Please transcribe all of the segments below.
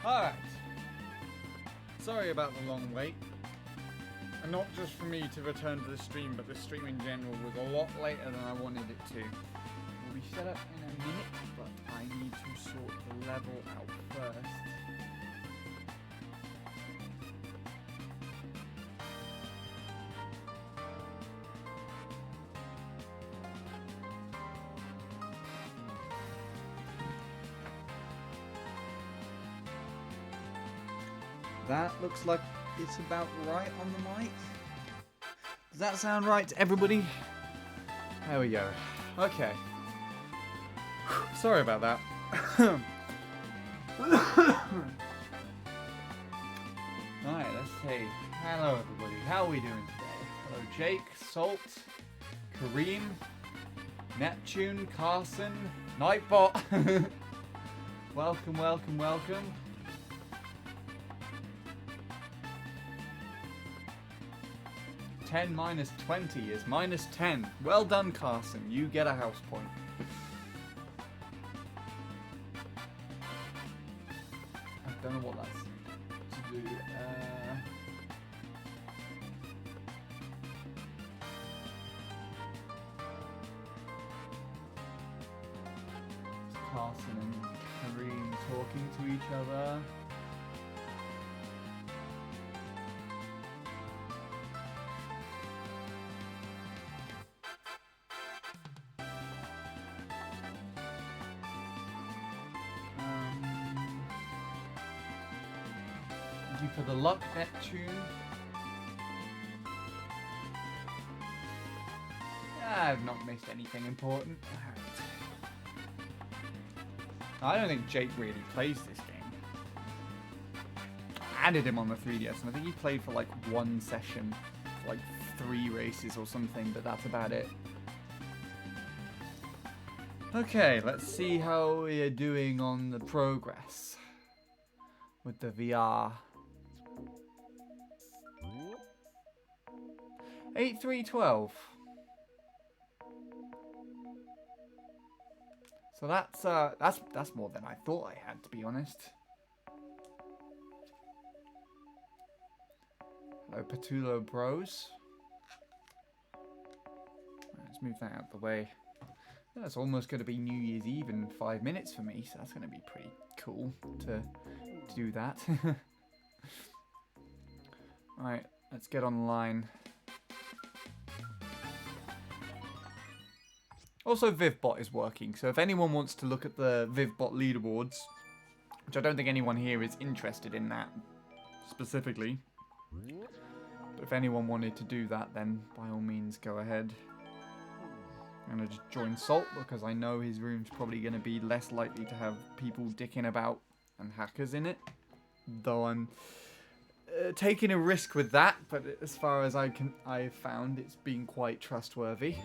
Alright. Sorry about the long wait. And not just for me to return to the stream, but the stream in general was a lot later than I wanted it to. We'll be set up in a minute, but I need to sort the level out first. That looks like it's about right on the mic. Does that sound right to everybody? There we go. Okay. Sorry about that. Alright, let's see. Hello everybody. How are we doing today? Hello Jake, Salt, Kareem, Neptune, Carson, Nightbot. Welcome, welcome, welcome. 10 minus 20 is minus 10. Well done, Carson. You get a house point. I don't know what that's to do. Carson and Kareem talking to each other. For the luck, Neptune. I've not missed anything important. I don't think Jake really plays this game. I added him on the 3DS, and I think he played for like one session, for like 3 races or something, but that's about it. Okay, let's see how we're doing on the progress with the VR. 8312. So that's more than I thought I had, to be honest. Hello, Patulo Bros. Let's move that out of the way. That's almost going to be New Year's Eve in 5 minutes for me, so that's going to be pretty cool to do that. Alright, let's get online. Also, Vivbot is working, so if anyone wants to look at the Vivbot leaderboards, which I don't think anyone here is interested in that specifically, but if anyone wanted to do that, then by all means go ahead. I'm going to just join Salt, because I know his room's probably going to be less likely to have people dicking about and hackers in it, though I'm taking a risk with that, but as far as I've found, it's been quite trustworthy.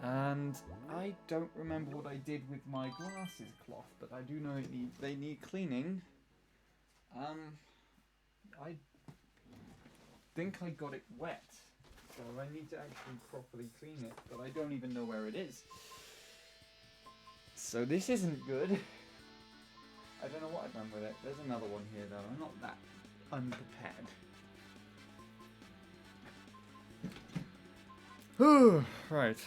And I don't remember what I did with my glasses cloth, but I do know they need cleaning. I think I got it wet, so I need to actually properly clean it, but I don't even know where it is. So this isn't good. I don't know what I've done with it. There's another one here though. I'm not that unprepared. Whew, right.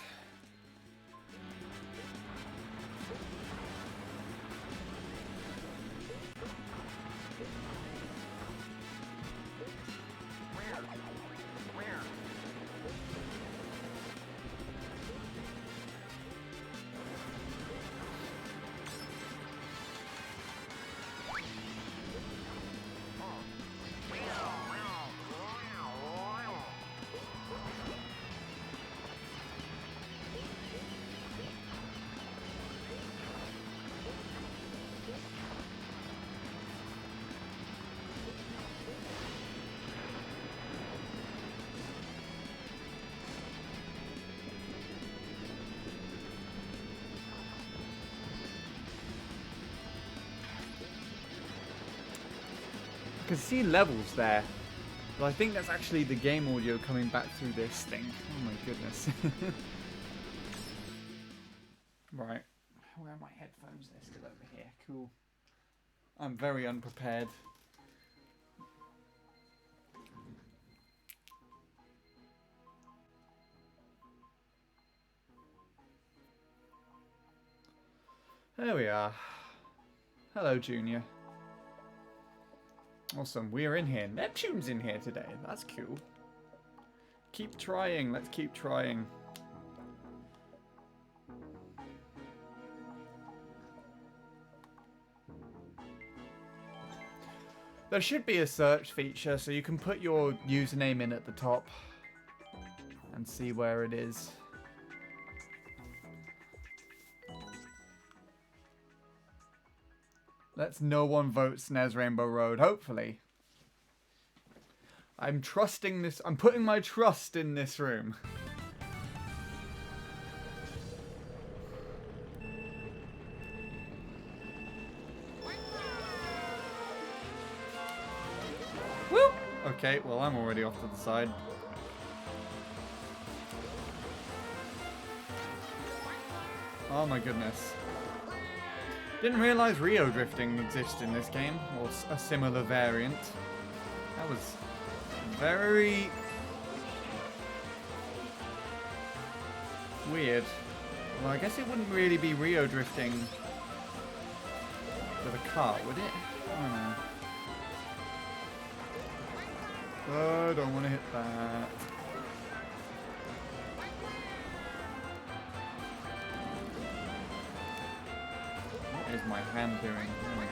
I can see levels there, but I think that's actually the game audio coming back through this thing. Oh my goodness. Right, where are my headphones? They're still over here. Cool. I'm very unprepared. There we are. Hello, Junior. Awesome, we're in here. Neptune's in here today. That's cool. Keep trying. Let's keep trying. There should be a search feature so you can put your username in at the top and see where it is. Let's no one vote SNES Rainbow Road, hopefully. I'm trusting this. I'm putting my trust in this room. Woo! Okay, well, I'm already off to the side. Oh my goodness. Didn't realise Rio drifting exists in this game, or a similar variant. That was very weird. Well, I guess it wouldn't really be Rio drifting with a cart, would it? I don't know. Oh, I don't want to hit that. What is my hand doing? There we go.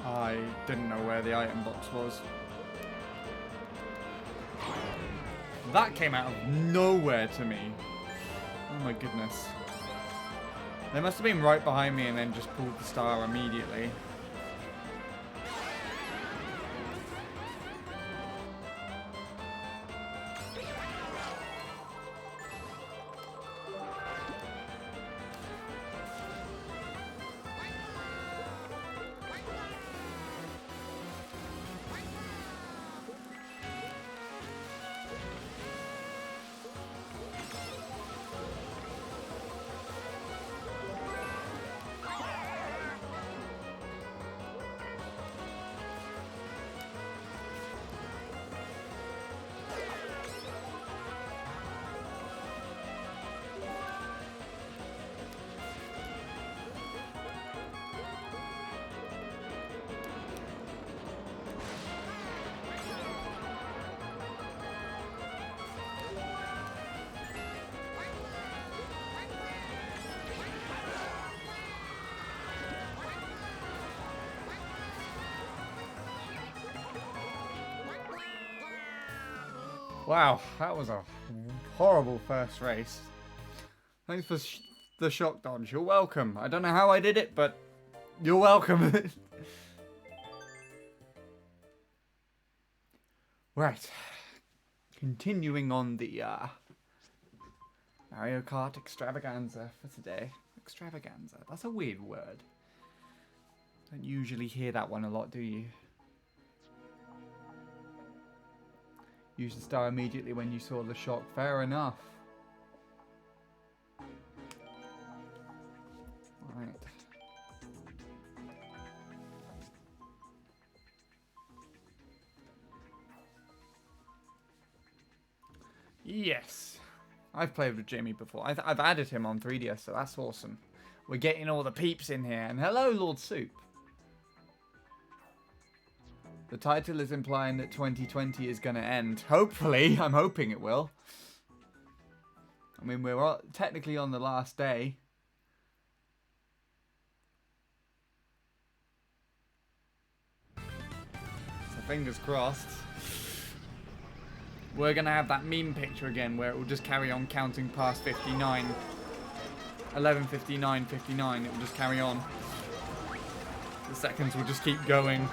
I didn't know where the item box was. That came out of nowhere to me. Oh my goodness. They must have been right behind me and then just pulled the star immediately. Wow, that was a horrible first race. Thanks for the shock dodge. You're welcome. I don't know how I did it, but you're welcome. Right. Continuing on the Mario Kart extravaganza for today. Extravaganza. That's a weird word. Don't usually hear that one a lot, do you? Use the star immediately when you saw the shock. Fair enough. Right. Yes. I've played with Jamie before. I've added him on 3DS, so that's awesome. We're getting all the peeps in here. And hello, Lord Soup. The title is implying that 2020 is going to end. Hopefully. I'm hoping it will. I mean, we're technically on the last day. So fingers crossed. We're going to have that meme picture again where it will just carry on counting past 59. 11:59, 59. It will just carry on. The seconds will just keep going.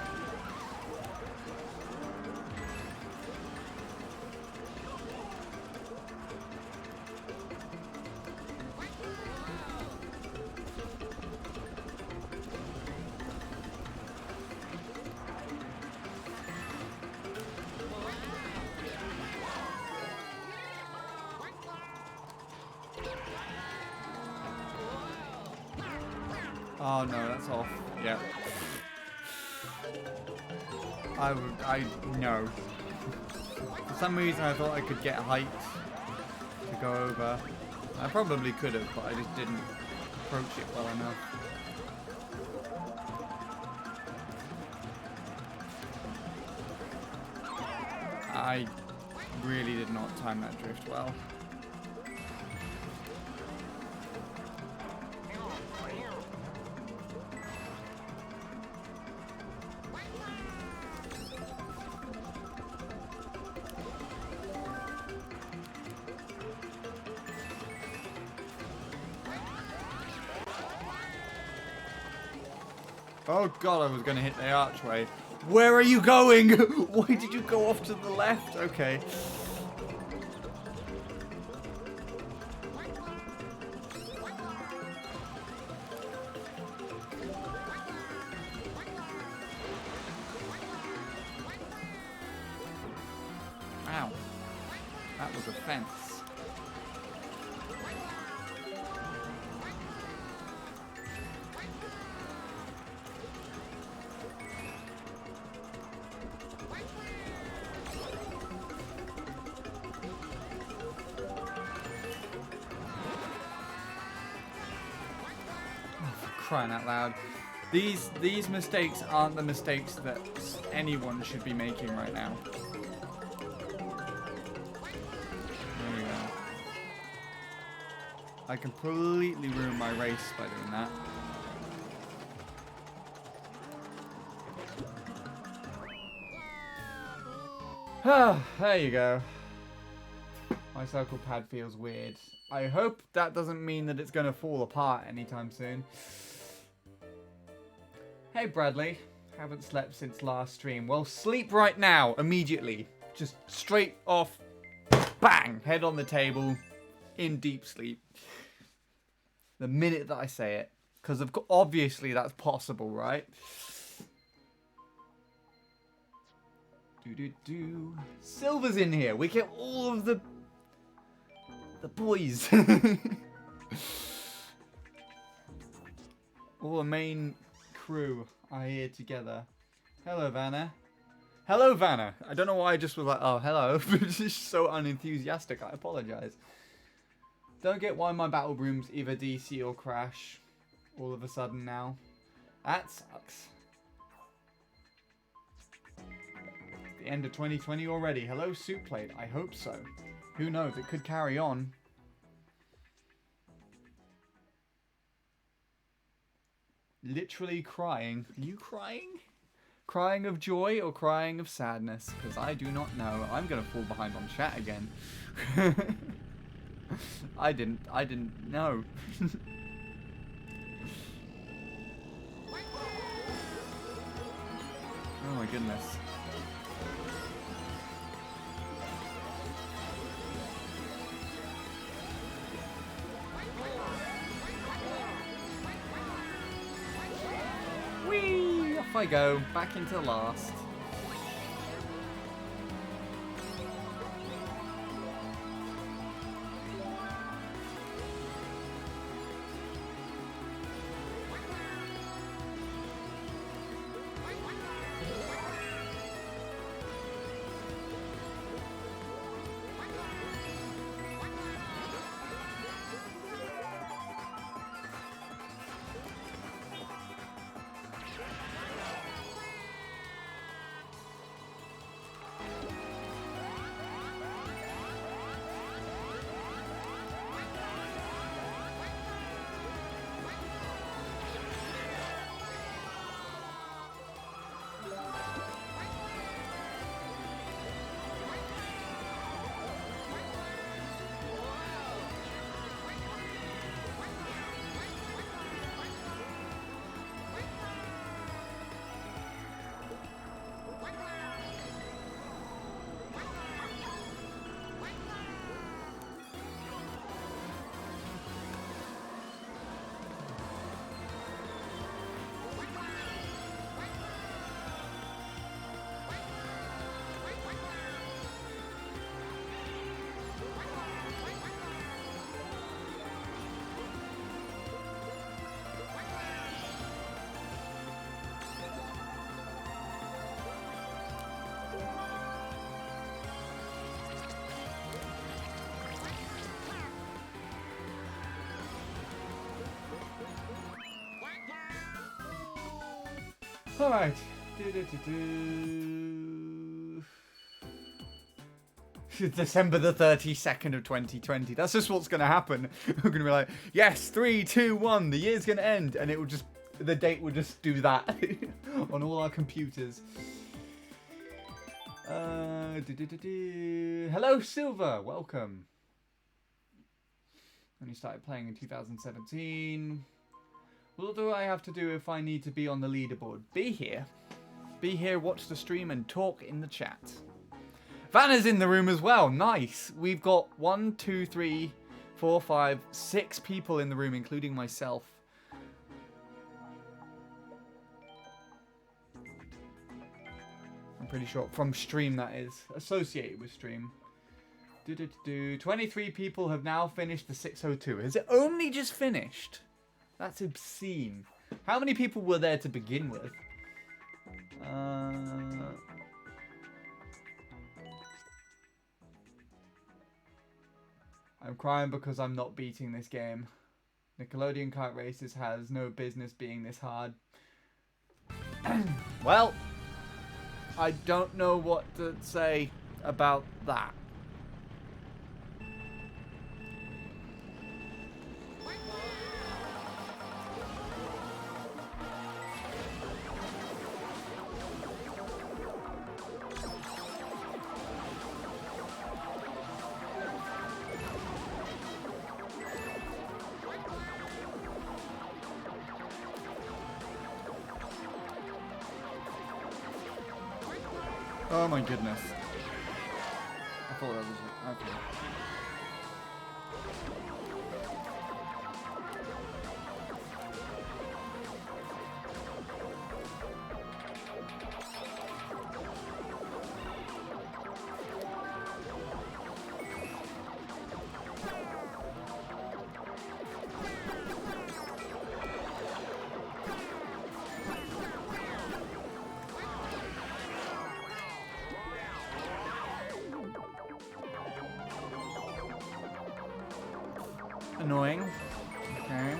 Oh no, that's off. Yeah. No. For some reason I thought I could get height to go over. I probably could have, but I just didn't approach it well enough. I really did not time that drift well. Oh god, I was going to hit the archway. Where are you going? Why did you go off to the left? Okay. Ow. That was a fence. Crying out loud. These mistakes aren't the mistakes that anyone should be making right now. There we go. I completely ruined my race by doing that. Ah, there you go. My circle pad feels weird. I hope that doesn't mean that it's going to fall apart anytime soon. Hey Bradley, haven't slept since last stream. Well, sleep right now, immediately. Just straight off, bang, head on the table, in deep sleep. The minute that I say it. Because obviously that's possible, right? Silver's in here. We get all of the boys. All the main crew are here together. Hello, Vanna. Hello, Vanna. I don't know why I just was like, oh, hello. Just so unenthusiastic. I apologize. Don't get why my battle rooms either DC or crash all of a sudden now. That sucks. The end of 2020 already. Hello, Soup Plate. I hope so. Who knows? It could carry on. Literally crying. Are you crying? Crying of joy or crying of sadness? Because I do not know. I'm going to fall behind on chat again. I didn't know. Oh my goodness. Whee! Off I go, back into last. Alright. December the 32nd of 2020. That's just what's going to happen. We're going to be like, yes, 3, 2, 1, the year's going to end. And it will just, the date will just do that on all our computers. Hello, Silver. Welcome. Only started playing in 2017. What do I have to do if I need to be on the leaderboard? Be here. Be here, watch the stream, and talk in the chat. Vanna's in the room as well. Nice. We've got 1, 2, 3, 4, 5, 6 people in the room, including myself. I'm pretty sure from stream, that is associated with stream. 23 people have now finished the 602. Has it only just finished? That's obscene. How many people were there to begin with? I'm crying because I'm not beating this game. Nickelodeon Kart Races has no business being this hard. Well, I don't know what to say about that. Oh my goodness. I thought that was it. Okay. Annoying. Okay.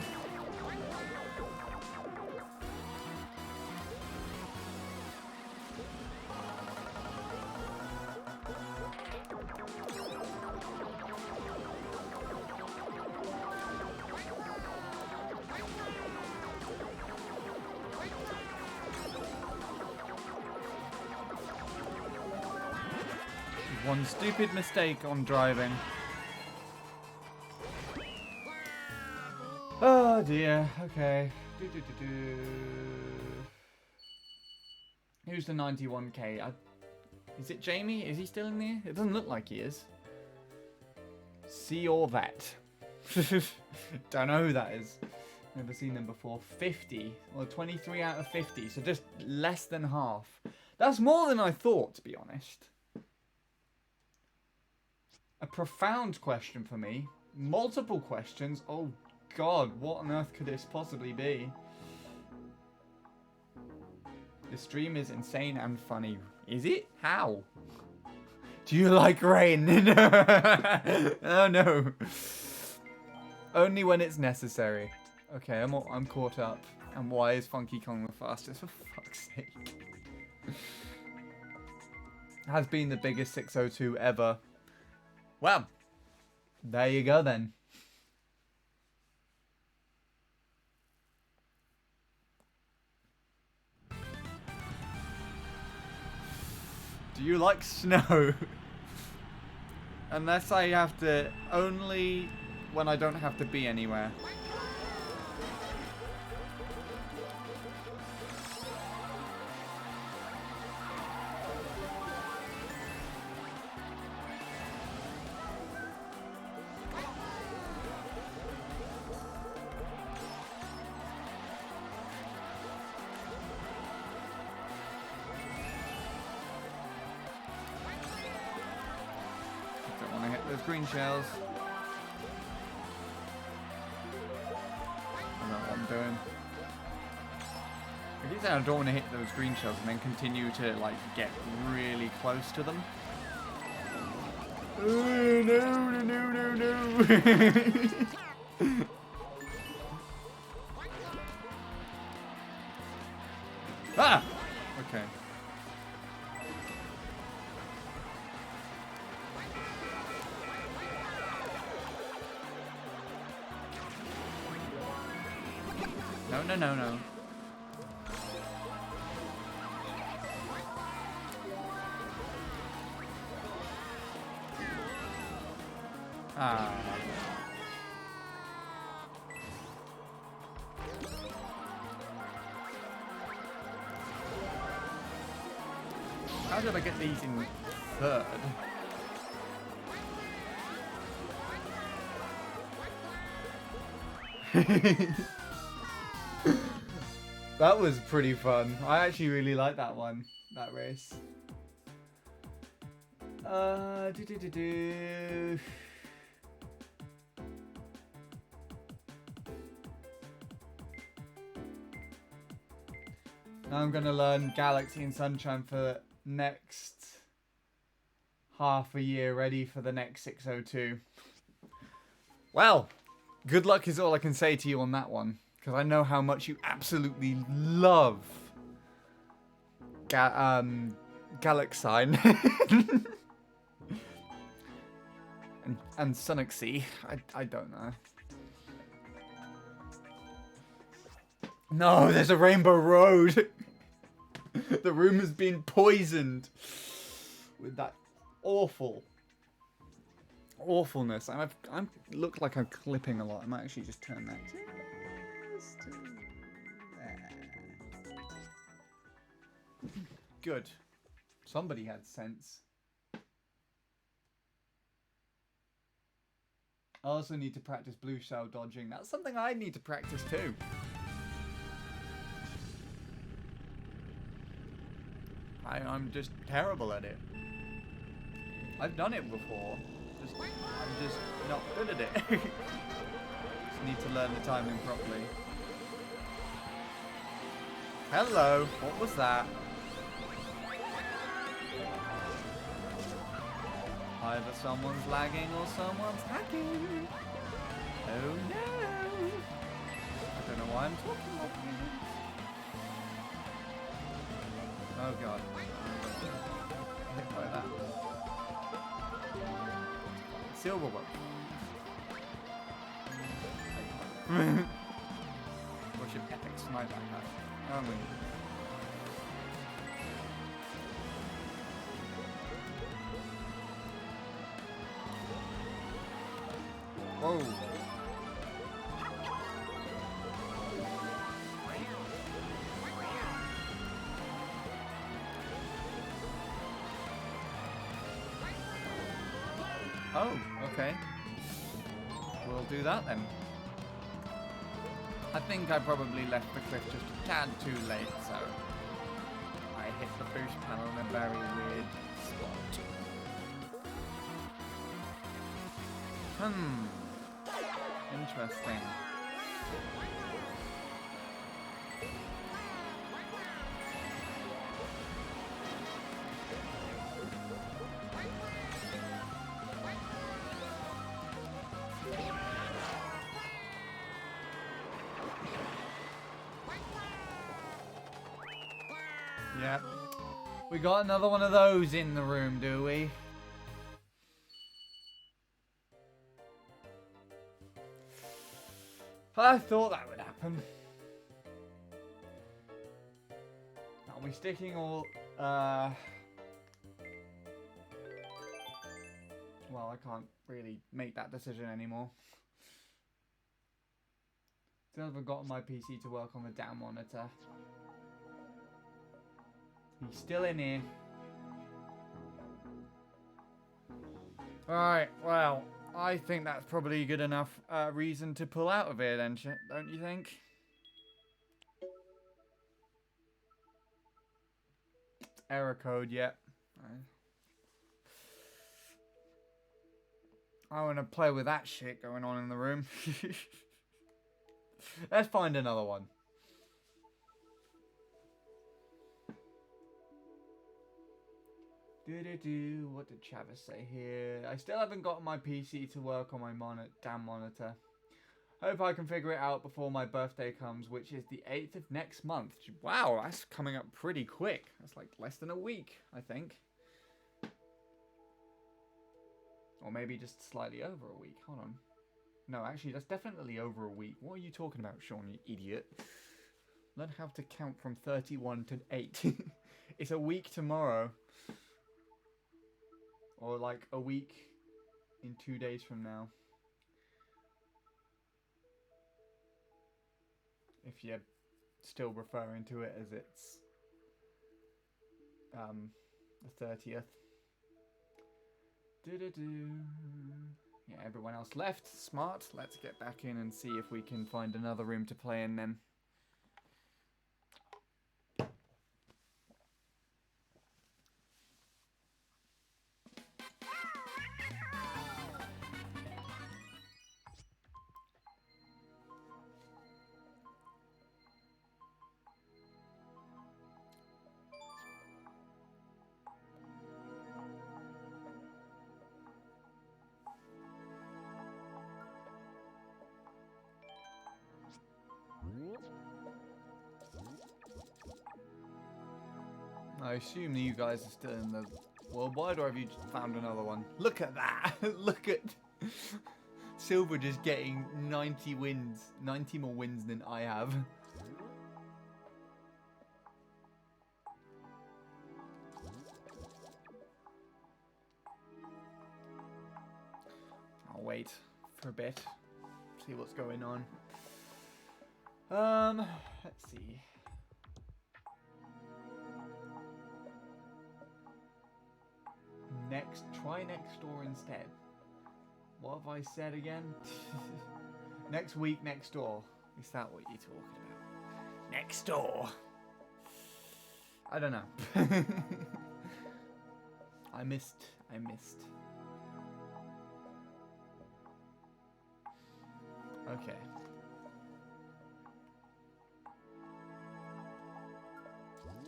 One stupid mistake on driving. Oh dear, okay. Who's the 91k? Is it Jamie? Is he still in there? It doesn't look like he is. See all that. Don't know who that is. Never seen them before. 50. Well, 23 out of 50. So just less than half. That's more than I thought, to be honest. A profound question for me. Multiple questions. Oh God, what on earth could this possibly be? The stream is insane and funny. Is it? How? Do you like rain? Oh no. Only when it's necessary. Okay, I'm caught up. And why is Funky Kong the fastest? For fuck's sake. Has been the biggest 602 ever. Well, there you go then. Do you like snow? Unless I have to, only when I don't have to be anywhere. Green shells. I don't know what I'm doing. I keep saying I don't want to hit those green shells and then continue to like get really close to them. Oh, no. Ah! no, no, no. Ah. How did I get these in third? That was pretty fun. I actually really like that one, that race. Now I'm gonna learn Galaxy and Sunshine for next half a year, ready for the next 602. Well, good luck is all I can say to you on that one, because I know how much you absolutely love Galaxine and Sonicsy. I don't know. No, there's a Rainbow Road. The room has been poisoned with that awfulness. I look like I'm clipping a lot. I might actually just turn that just there. Good. Somebody had sense. I also need to practice blue shell dodging. That's something I need to practice too. I'm just terrible at it. I've done it before. I'm just not good at it. Just need to learn the timing properly. Hello, what was that? Either someone's lagging or someone's hacking. Oh no! I don't know why I'm talking like this. Oh god. Hit by that. Silver one. Worship epic sniper attack. Only. Whoa. Oh, okay. We'll do that then. I think I probably left the cliff just a tad too late, so I hit the boost panel in a very weird spot. Interesting. Yep. We got another one of those in the room, do we? I thought that would happen. Are we sticking all... Well, I can't really make that decision anymore. Still haven't gotten my PC to work on the damn monitor. He's still in here. Alright, well, I think that's probably a good enough reason to pull out of here then, don't you think? Error code, yep. I want to play with that shit going on in the room. Let's find another one. What did Travis say here? I still haven't got my PC to work on my damn monitor. Hope I can figure it out before my birthday comes, which is the 8th of next month. Wow, that's coming up pretty quick. That's like less than a week, I think. Or maybe just slightly over a week. Hold on. No, actually, that's definitely over a week. What are you talking about, Sean, you idiot? Learn how to count from 31 to 8. It's a week tomorrow. Or like a week in 2 days from now. If you're still referring to it as it's the 30th. Yeah, everyone else left. Smart. Let's get back in and see if we can find another room to play in then. I assume that you guys are still in the worldwide, or have you found another one? Look at that! Look at Silver just getting 90 wins, 90 more wins than I have. I'll wait for a bit, see what's going on. Let's see. Try next door instead. What have I said again? Next week, next door. Is that what you're talking about? Next door. I don't know. I missed. Okay.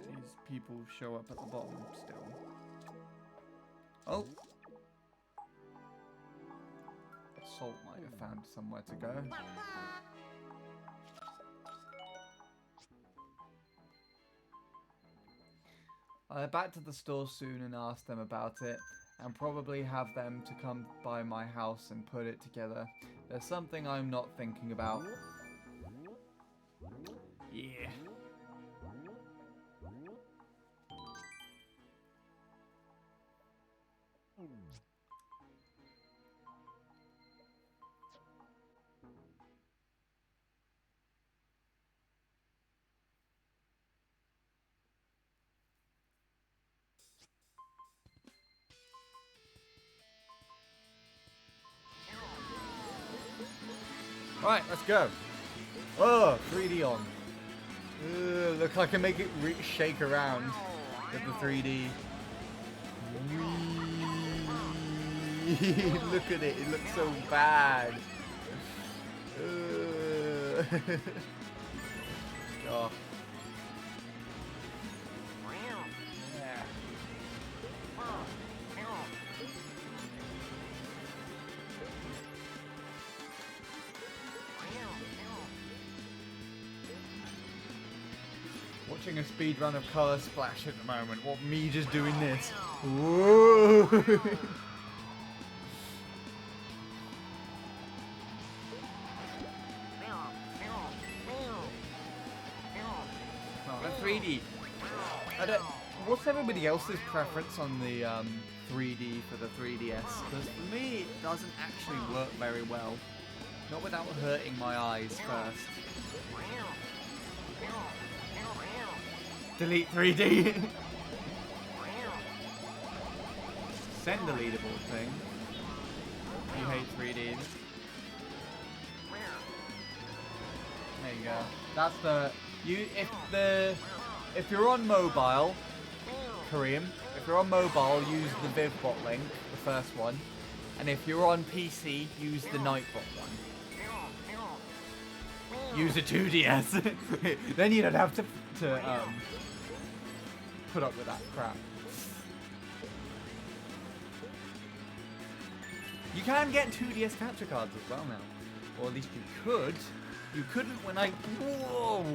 These people show up at the bottom still. Oh! Salt might have found somewhere to go. I'll head back to the store soon and ask them about it, and probably have them to come by my house and put it together. There's something I'm not thinking about. Yeah. Right, let's go. Oh, 3D on. Look, I can make it shake around with the 3D. Look at it, it looks so bad. Oh. Watching a speed run of Color Splash at the moment. What, me just doing this? Whoa! Oh, the 3D. What's everybody else's preference on the 3D for the 3DS? Because for me, it doesn't actually work very well. Not without hurting my eyes first. Delete 3D. Send the leaderboard thing. You hate 3D. There you go. That's the if you're on mobile, Kareem, if you're on mobile, use the VivBot link, the first one, and if you're on PC, use the Nightbot one. Use a 2DS. Then you don't have to put up with that crap. You can get 2DS capture cards as well now. Or at least you could. You couldn't when I... Whoa!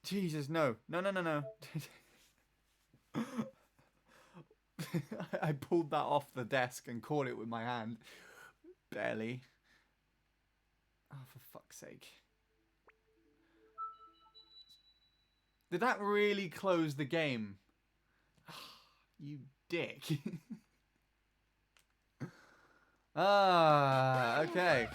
Jesus, no. No. I pulled that off the desk and caught it with my hand. Barely. Oh, for fuck's sake. Did that really close the game? You dick. Okay.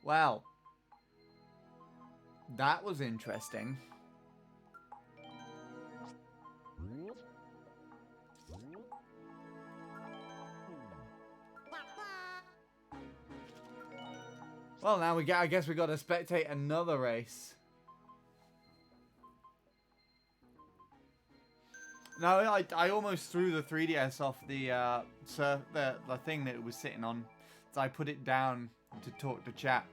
Wow. That was interesting. Well, now I guess we got to spectate another race. No, I almost threw the 3DS off the thing that it was sitting on. So I put it down to talk to chat.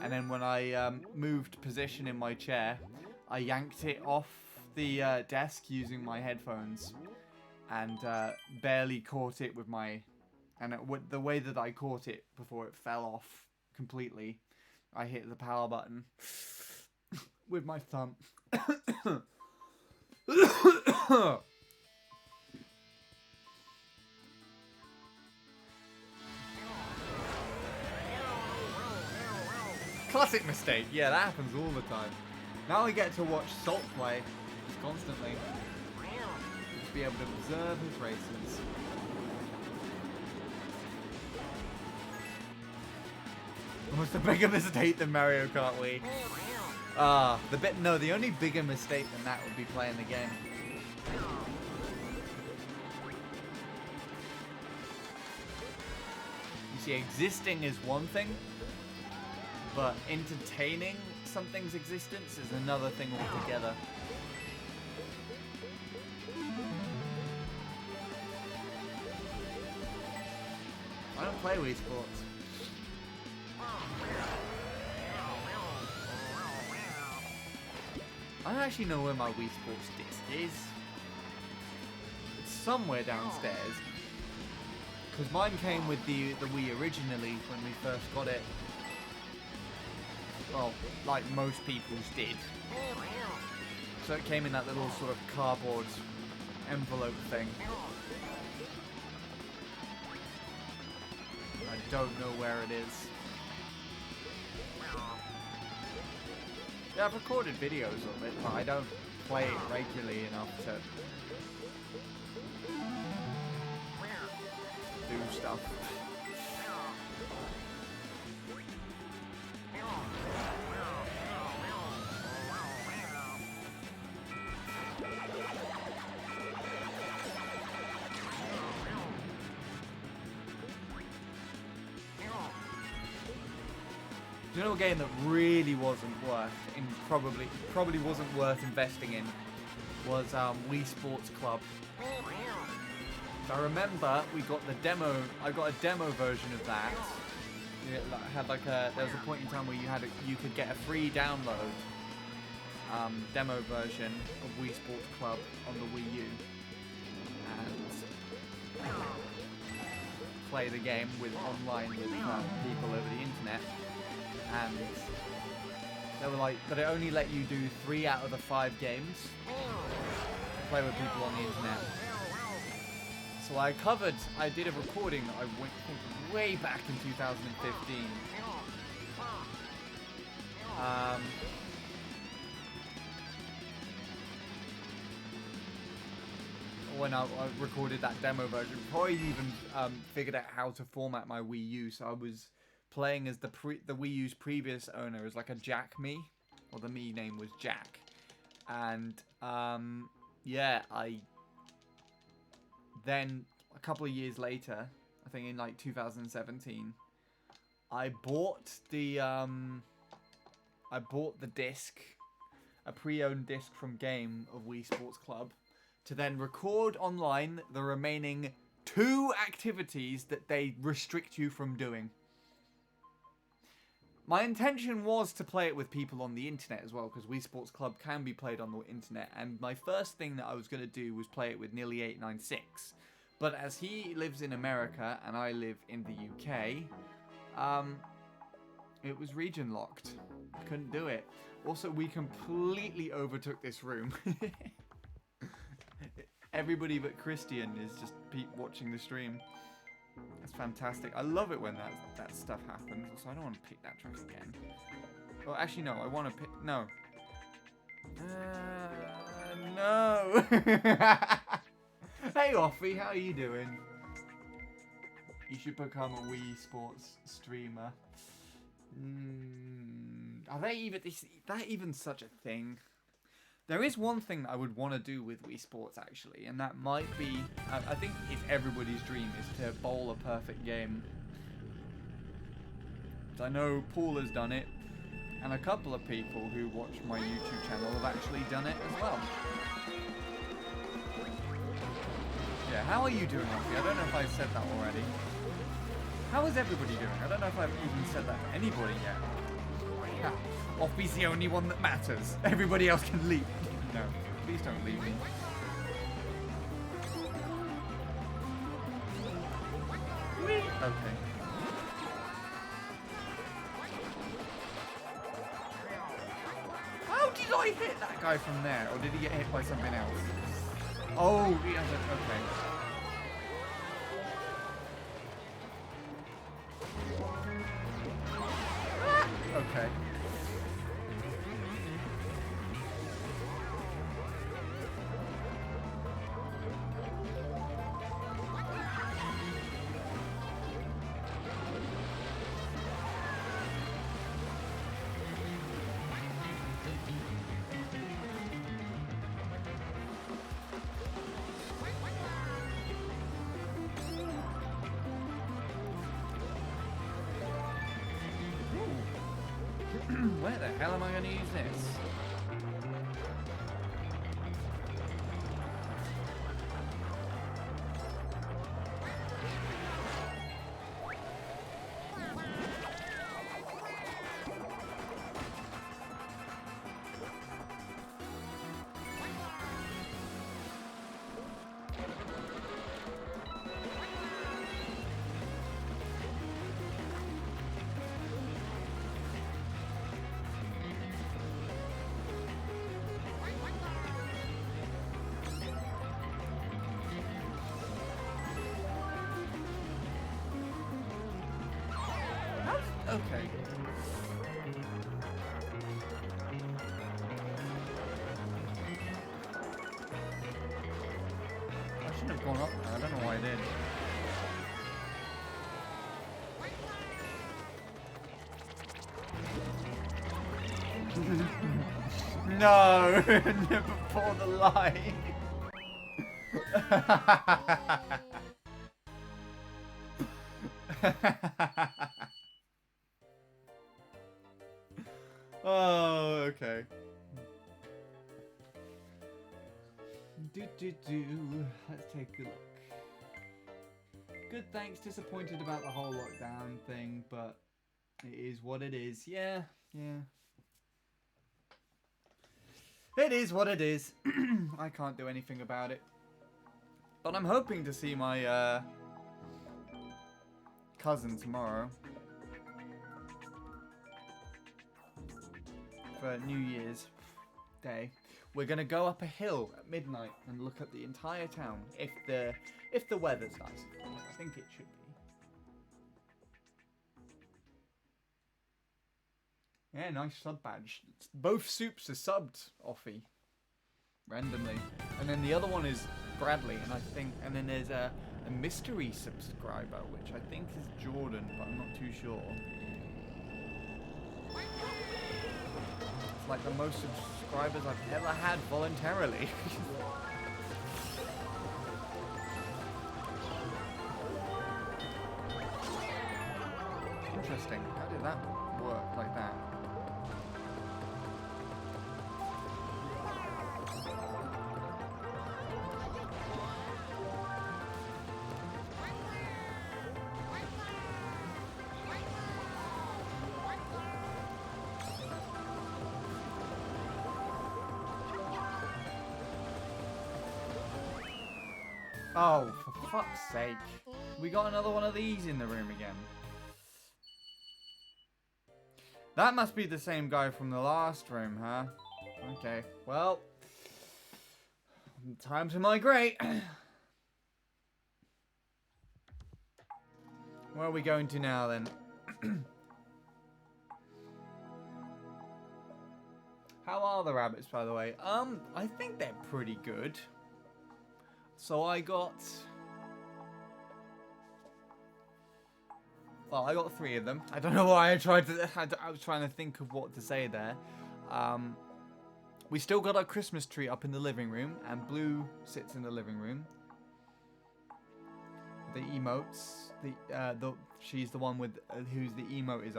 And then when I moved position in my chair, I yanked it off the desk using my headphones. And barely caught it with my... And the way that I caught it before it fell off completely, I hit the power button with my thumb. Classic mistake. Yeah, that happens all the time. Now I get to watch Salt play just constantly. Just be able to observe his races. What's a bigger mistake than Mario Kart Wii? The only bigger mistake than that would be playing the game. You see, existing is one thing, but entertaining something's existence is another thing altogether. I don't play Wii Sports. I don't actually know where my Wii Sports disc is. It's somewhere downstairs. Because mine came with the Wii originally when we first got it. Well, like most people's did. So it came in that little sort of cardboard envelope thing. I don't know where it is. Yeah, I've recorded videos of it, but I don't play it regularly enough to do stuff. Do you know a game that really wasn't worth, probably wasn't worth investing in, was Wii Sports Club. So I remember we got the demo. I got a demo version of that. It had like there was a point in time where you could get a free download demo version of Wii Sports Club on the Wii U and play the game online with people over the internet. And they were like, but it only let you do 3 out of the 5 games to play with people on the internet. So I did a recording that I went way back in 2015. When I recorded that demo version, before I even figured out how to format my Wii U, so I was playing as the Wii U's previous owner as like a Jack Mii, or the Mii name was Jack, and yeah, then a couple of years later, I think in like 2017, I bought the disc, a pre-owned disc from Game of Wii Sports Club, to then record online the remaining 2 activities that they restrict you from doing. My intention was to play it with people on the internet as well, because Wii Sports Club can be played on the internet, and my first thing that I was going to do was play it with Nearly896. But as he lives in America and I live in the UK, it was region locked. I couldn't do it. Also, we completely overtook this room. Everybody but Christian is just watching the stream. That's fantastic. I love it when that stuff happens. Also, I don't want to pick that track again. Well, actually, no. I want to pick... No. No. Hey, Offie. How are you doing? You should become a Wii Sports streamer. Are they even... Is that even such a thing? There is one thing that I would want to do with Wii Sports, actually, and that might be... I think it's everybody's dream is to bowl a perfect game. I know Paul has done it, and a couple of people who watch my YouTube channel have actually done it as well. Yeah, how are you doing, Offie? I don't know if I've said that already. How is everybody doing? I don't know if I've even said that to anybody yet. Yeah. Offie's the only one that matters. Everybody else can leave. No, please don't leave me. Okay. How did I hit that guy from there? Or did he get hit by something else? Oh, yeah, okay. Okay. Where the hell am I going to use this? Okay. I shouldn't have gone up there. I don't know why I did. No! Before the line! Oh, okay. Let's take a look. Good, thanks. Disappointed about the whole lockdown thing, but it is what it is. Yeah. It is what it is. I can't do anything about it. But I'm hoping to see my cousin tomorrow. For New Year's Day. We're gonna go up a hill at midnight and look at the entire town. If the weather's nice. I think it should be. Yeah, nice sub badge. Both soups are subbed, Offie. Randomly. And then the other one is Bradley, and then there's a mystery subscriber, which I think is Jordan, but I'm not too sure. It's like the most subscribers I've ever had voluntarily. Interesting. How did that work like that? Oh, for fuck's sake. We got another one of these in the room again. That must be the same guy from the last room, huh? Okay, well. Time to migrate. Where are we going to now then? How are the rabbits, by the way? I think they're pretty good. So I got... Well, I got 3 of them. I don't know why I tried to... I was trying to think of what to say there. We still got our Christmas tree up in the living room, and Blue sits in the living room. The emotes, she's the one with who's the emote is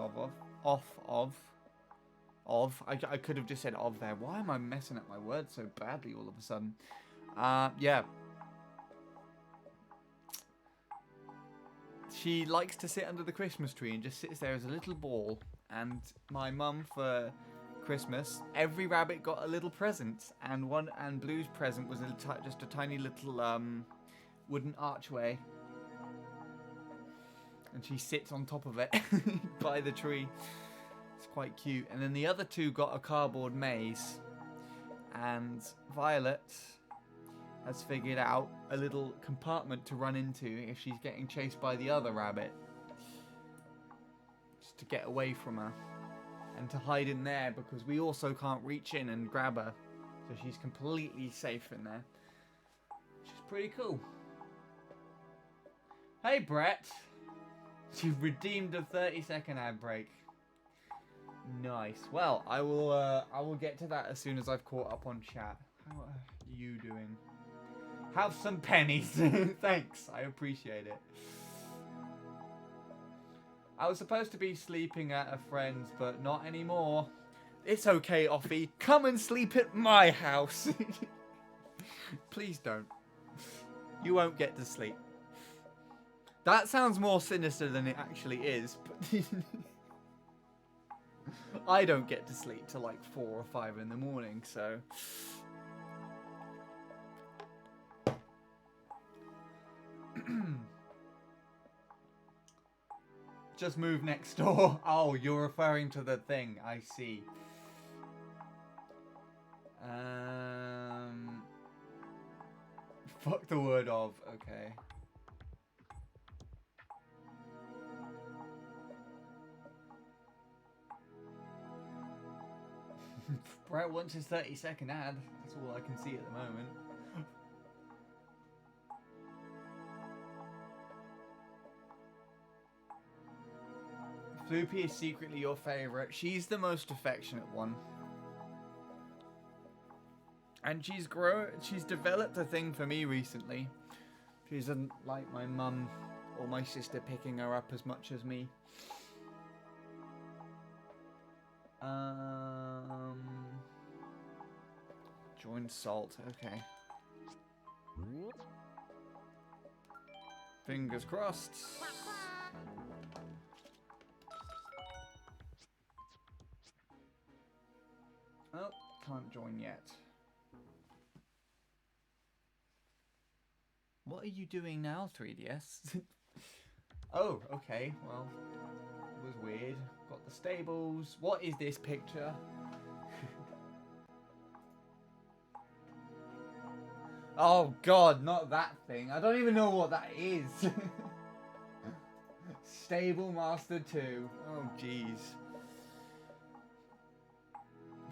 I could have just said of there. Why am I messing up my words so badly all of a sudden? Yeah. She likes to sit under the Christmas tree and just sits there as a little ball. And my mum for Christmas, every rabbit got a little present, and Blue's present was just a tiny little wooden archway. And she sits on top of it by the tree. It's quite cute. And then the other 2 got a cardboard maze. And Violet has figured out a little compartment to run into if she's getting chased by the other rabbit. Just to get away from her. And to hide in there because we also can't reach in and grab her. So she's completely safe in there. Which is pretty cool. Hey, Brett. You've redeemed a 30-second ad break. Nice. Well, I will get to that as soon as I've caught up on chat. How are you doing? Have some pennies. Thanks. I appreciate it. I was supposed to be sleeping at a friend's, but not anymore. It's okay, Offie. Come and sleep at my house. Please don't. You won't get to sleep. That sounds more sinister than it actually is, but I don't get to sleep till like 4 or 5 in the morning, so... Just move next door. Oh, you're referring to the thing. I see. Fuck the word of. Okay. Brett wants his 30-second ad. That's all I can see at the moment. Floopy is secretly your favourite. She's the most affectionate one. And she's developed a thing for me recently. She doesn't like my mum or my sister picking her up as much as me. Join Salt, okay. Fingers crossed. Oh, can't join yet. What are you doing now, 3DS? Oh, okay, well, it was weird. Got the stables. What is this picture? Oh god, not that thing. I don't even know what that is. Stable Master 2. Oh jeez.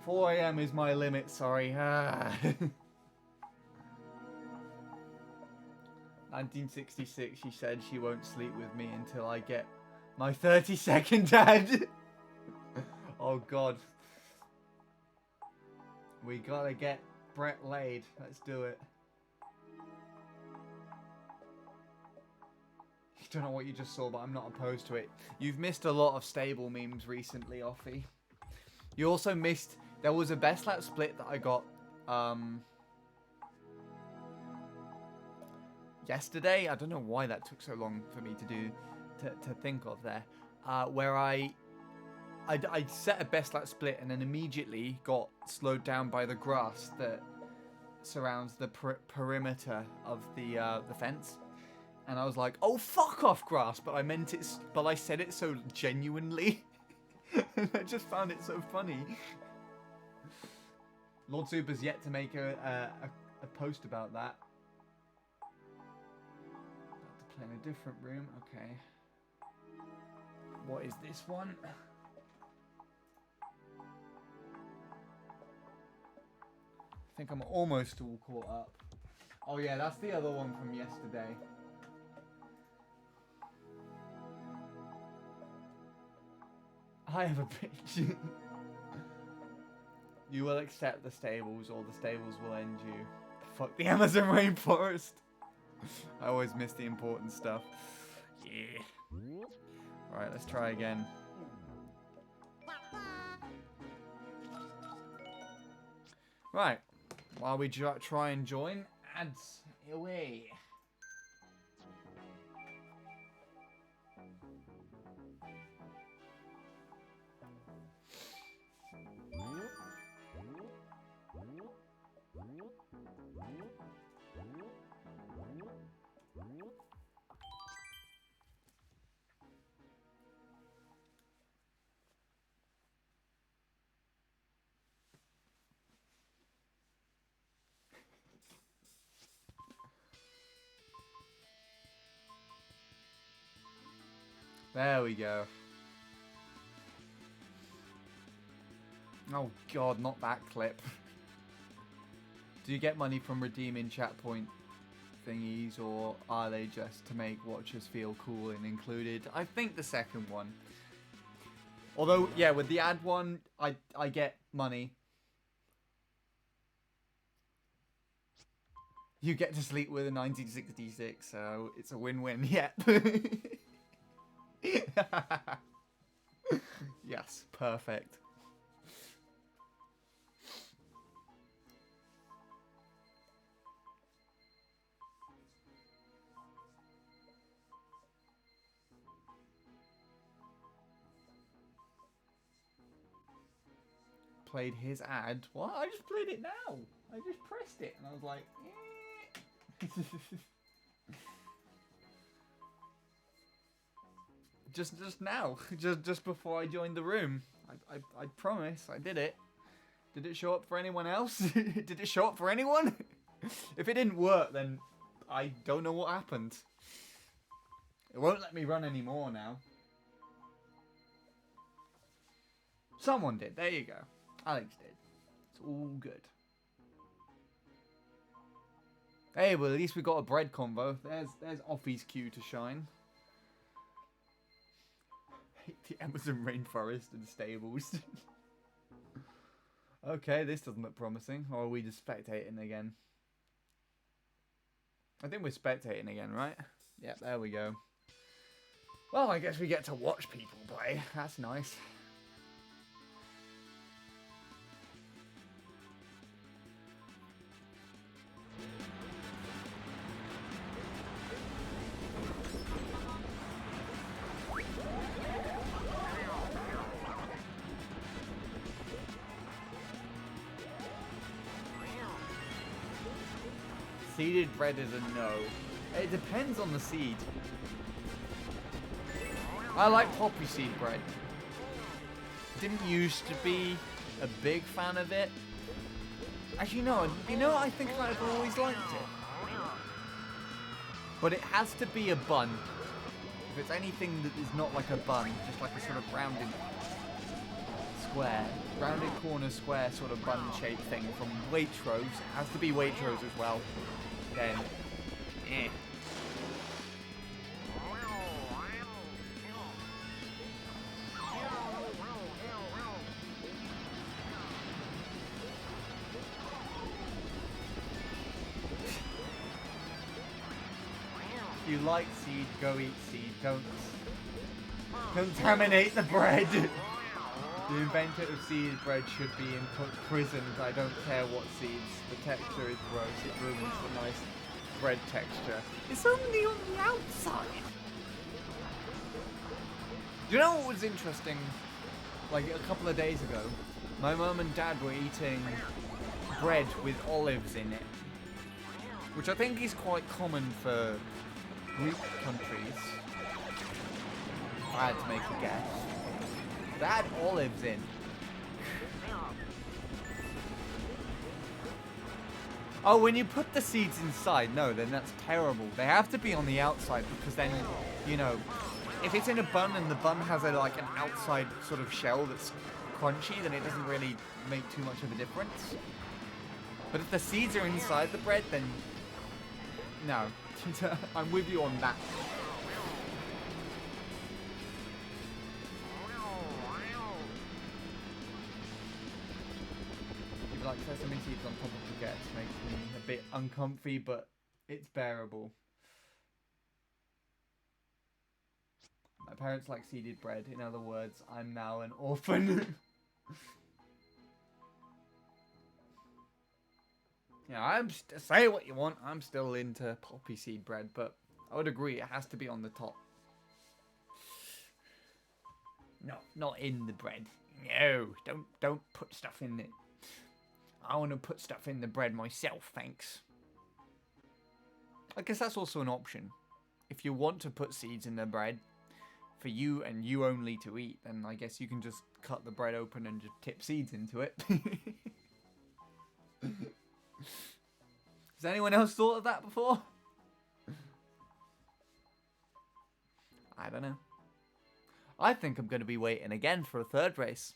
4 AM is my limit, sorry. 1966, she said she won't sleep with me until I get my 30-second ad. Oh god. We gotta get Brett laid. Let's do it. I don't know what you just saw, but I'm not opposed to it. You've missed a lot of stable memes recently, Offie. You also missed... There was a Best Lap split that I got yesterday. I don't know why that took so long for me to think of there. Where I set a Best Lap split and then immediately got slowed down by the grass that surrounds the perimeter of the fence. And I was like, oh, fuck off, grass. But I meant it, but I said it so genuinely. And I just found it so funny. Lord Super's yet to make a post about that. About to play in a different room. Okay. What is this one? I think I'm almost all caught up. Oh yeah, that's the other one from yesterday. I have a pitch. You will accept the stables, or the stables will end you. Fuck the Amazon rainforest. I always miss the important stuff. Yeah. Alright, let's try again. Right. While we try and join, ads away. There we go. Oh god, not that clip. Do you get money from redeeming chat point thingies, or are they just to make watchers feel cool and included? I think the second one. Although, yeah, with the ad one, I get money. You get to sleep with a 1966, so it's a win-win, yeah. Yes, perfect. Played his ad. What? I just played it now. I just pressed it and I was like, eh. just now, just before I joined the room. I promise I did it. Did it show up for anyone else? Did it show up for anyone? If it didn't work, then I don't know what happened. It won't let me run anymore now. Someone did. There you go. Alex did. It's all good. Hey, well, at least we got a bread combo. There's Offie's cue to shine. The Amazon rainforest and stables. Okay, this doesn't look promising. Or are we just spectating again? I think we're spectating again, right? Yep, there we go. Well, I guess we get to watch people play. That's nice. Seeded bread is a no. It depends on the seed. I like poppy seed bread. Didn't used to be a big fan of it. Actually, no. You know, I think I've always liked it. But it has to be a bun. If it's anything that is not like a bun, just like a sort of rounded square, rounded corner square sort of bun-shaped thing from Waitrose. It has to be Waitrose as well. Then, eh. If you like seed, go eat seed. Don't contaminate the bread. The inventor of seeded bread should be imprisoned. I don't care what seeds. The texture is gross. It ruins the nice bread texture. It's only on the outside. Do you know what was interesting? Like a couple of days ago, my mum and dad were eating bread with olives in it, which I think is quite common for Greek countries. If I had to make a guess. They had olives in. Oh, when you put the seeds inside, no, then that's terrible. They have to be on the outside because then, you know, if it's in a bun and the bun has like an outside sort of shell that's crunchy, then it doesn't really make too much of a difference. But if the seeds are inside the bread, then no. I'm with you on that. People like sesame seeds on top of baguettes makes me a bit uncomfy, but it's bearable. My parents like seeded bread. In other words, I'm now an orphan. Yeah, say what you want. I'm still into poppy seed bread, but I would agree it has to be on the top. No, not in the bread. No, don't put stuff in it. I want to put stuff in the bread myself, thanks. I guess that's also an option. If you want to put seeds in the bread, for you and you only to eat, then I guess you can just cut the bread open and just tip seeds into it. Has anyone else thought of that before? I don't know. I think I'm going to be waiting again for a third race.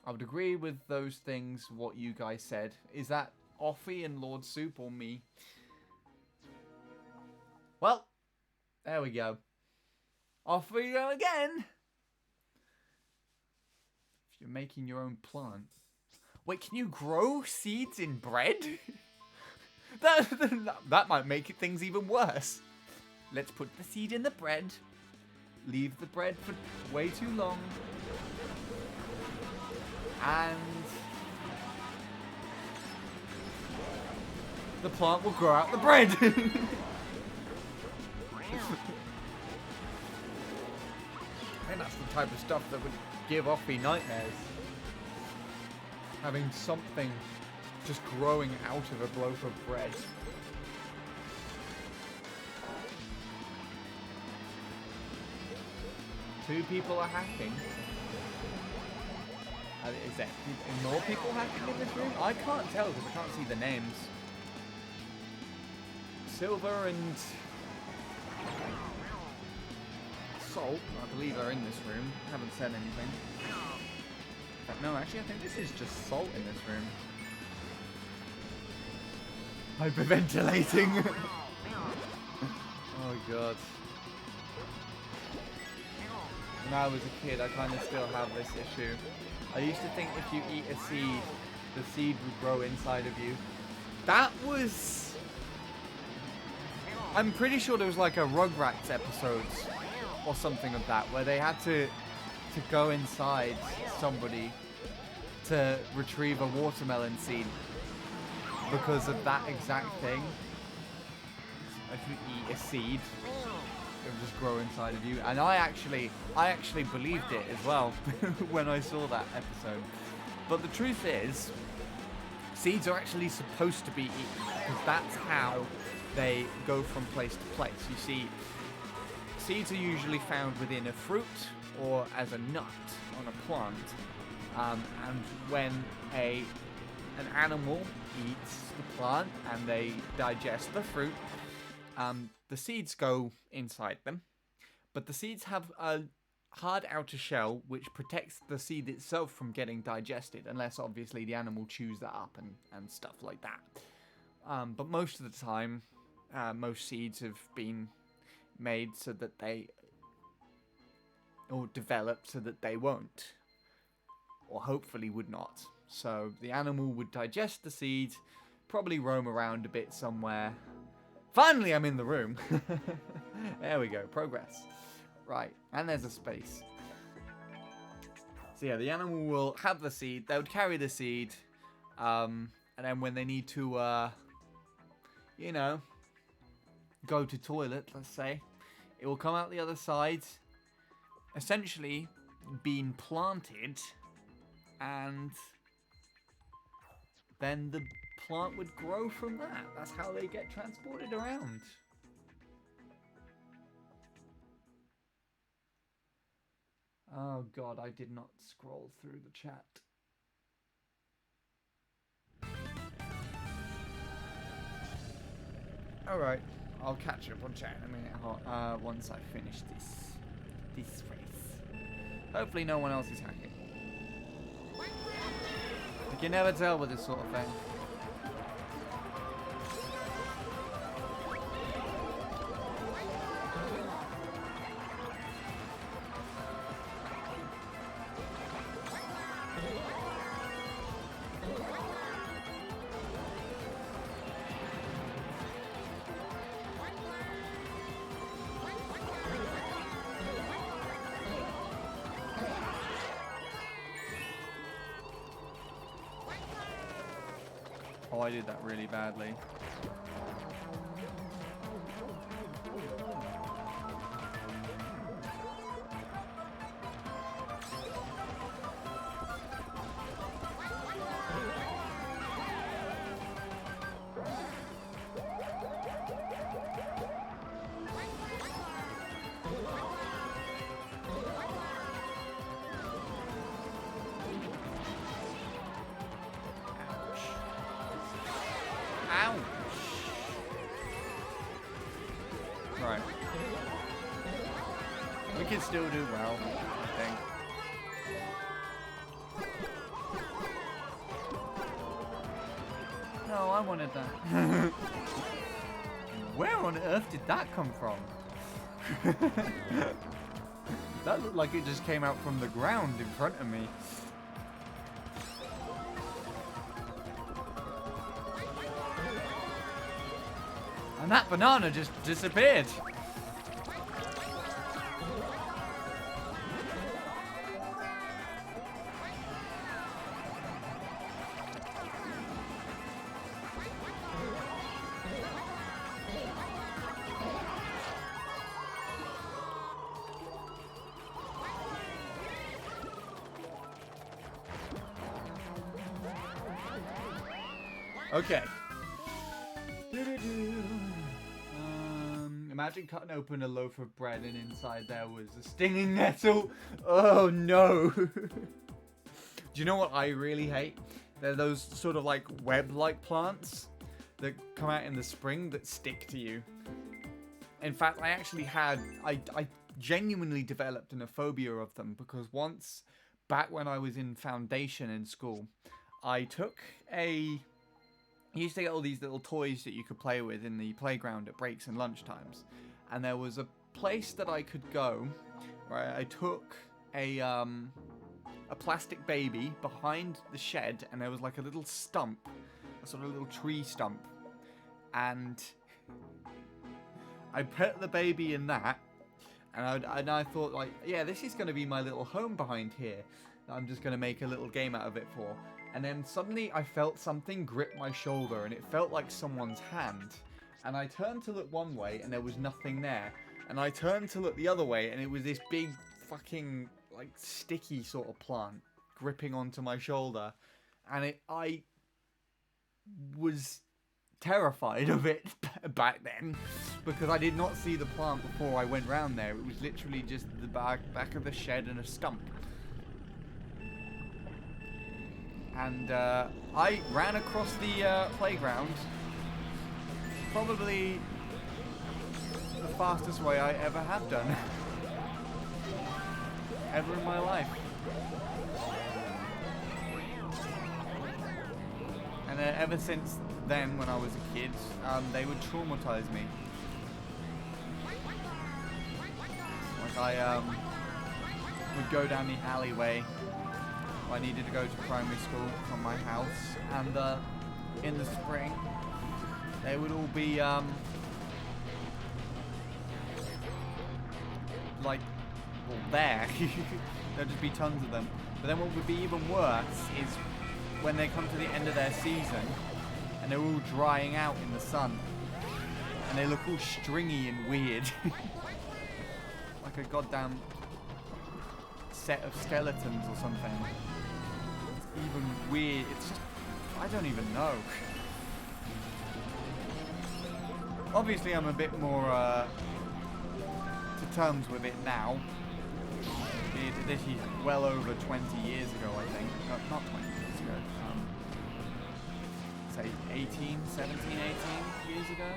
I would agree with those things, what you guys said. Is that Offie and Lord Soup or me? Well, there we go. Off we go again. If you're making your own plant. Wait, can you grow seeds in bread? that might make things even worse. Let's put the seed in the bread. Leave the bread for way too long. And the plant will grow out the bread. And that's the type of stuff that would give Offie nightmares. Having something just growing out of a loaf of bread. Two people are hacking. Is there more people hacking in this room? I can't tell because I can't see the names. Silver and Salt, I believe, are in this room. Haven't said anything. But no, actually, I think this is just Salt in this room. Hyperventilating. Oh god. When I was a kid, I kind of still have this issue. I used to think if you eat a seed, the seed would grow inside of you. That was... I'm pretty sure there was like a Rugrats episode or something of that, where they had to go inside somebody to retrieve a watermelon seed because of that exact thing. If you eat a seed, it would just grow inside of you. And I actually believed it as well when I saw that episode. But the truth is, seeds are actually supposed to be eaten because that's how they go from place to place. You see, seeds are usually found within a fruit or as a nut on a plant. And when an animal eats the plant and they digest the fruit, the seeds go inside them. But the seeds have a hard outer shell which protects the seed itself from getting digested, unless obviously the animal chews that up and stuff like that. But most of the time, most seeds have been made so that they, or developed so that they won't, or hopefully would not. So the animal would digest the seed, probably roam around a bit somewhere. Finally, I'm in the room. There we go, progress. Right, and there's a space. So yeah, the animal will have the seed, they would carry the seed, and then when they need to, you know, go to toilet, let's say, it will come out the other side, essentially being planted, and then the plant would grow from that. That's how they get transported around. Oh god, I did not scroll through the chat. Alright, I'll catch up on chat in a minute. Once I finish this race. Hopefully, no one else is hacking. You can never tell with this sort of thing. Oh, I did that really badly. Ouch. Right. We can still do well, I think. No, I wanted that. Where on earth did that come from? That looked like it just came out from the ground in front of me. And that banana just disappeared. Okay. Imagine cutting open a loaf of bread and inside there was a stinging nettle. Oh no. Do you know what I really hate? They're those sort of like web-like plants that come out in the spring that stick to you. In fact, I genuinely developed a phobia of them because once, back when I was in foundation in school, I used to get all these little toys that you could play with in the playground at breaks and lunchtimes. And there was a place that I could go where I took a plastic baby behind the shed, and there was like a little stump, a sort of little tree stump. And I put the baby in that, and I thought, like, yeah, this is going to be my little home behind here that I'm just going to make a little game out of it for. And then suddenly I felt something grip my shoulder, and it felt like someone's hand. And I turned to look one way, and there was nothing there. And I turned to look the other way, and it was this big fucking, like, sticky sort of plant gripping onto my shoulder. And I was terrified of it back then, because I did not see the plant before I went round there. It was literally just the back of the shed and a stump. And I ran across the playground, probably the fastest way I ever have done, ever in my life. And ever since then, when I was a kid, they would traumatize me. Like I would go down the alleyway. I needed to go to primary school from my house, and in the spring they would all be like, well, there. There'd just be tons of them. But then what would be even worse is when they come to the end of their season and they're all drying out in the sun and they look all stringy and weird. Like a goddamn set of skeletons or something. Even weird. It's just, I don't even know. Obviously, I'm a bit more to terms with it now. This is well over 20 years ago, I think. Not 20 years ago. Say 18, 17, 18 years ago.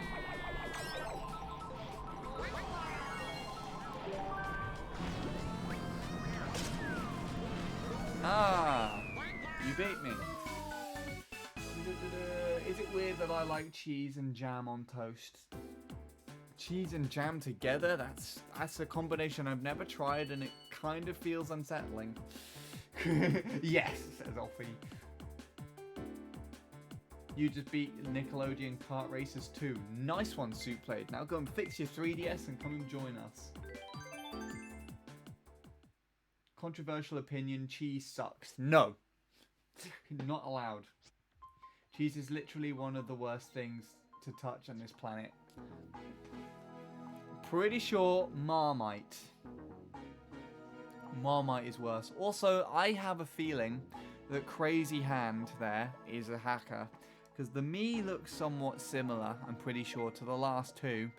me. Is it weird that I like cheese and jam on toast? Cheese and jam together? That's a combination I've never tried, and it kind of feels unsettling. Yes, says Offie. You just beat Nickelodeon Kart Racers 2. Nice one, Soup Played. Now go and fix your 3DS and come and join us. Controversial opinion, cheese sucks. No. Not allowed. Cheese is literally one of the worst things to touch on this planet. Pretty sure Marmite. Marmite is worse. Also, I have a feeling that Crazy Hand there is a hacker. Because the Mii looks somewhat similar, I'm pretty sure, to the last two.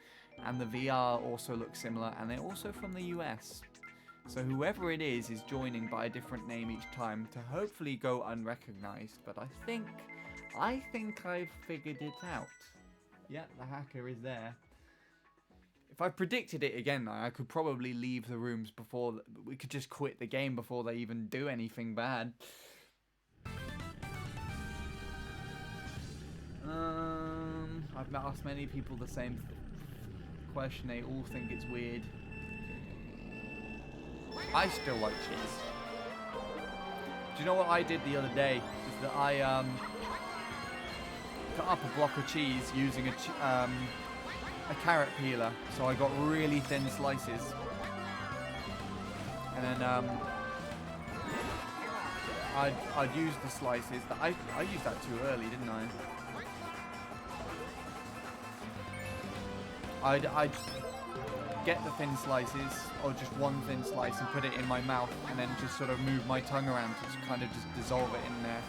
And the VR also looks similar, and they're also from the US. So whoever it is joining by a different name each time to hopefully go unrecognized. But I think I've figured it out. Yeah, the hacker is there. If I predicted it again, I could probably leave the rooms before... We could just quit the game before they even do anything bad. I've asked many people the same question. They all think it's weird. I still like cheese. Do you know what I did the other day? Is that I cut up a block of cheese using a carrot peeler. So I got really thin slices. And then I'd use the slices. I used that too early, didn't I? I'd get the thin slices, or just one thin slice, and put it in my mouth, and then just sort of move my tongue around to just kind of just dissolve it in there.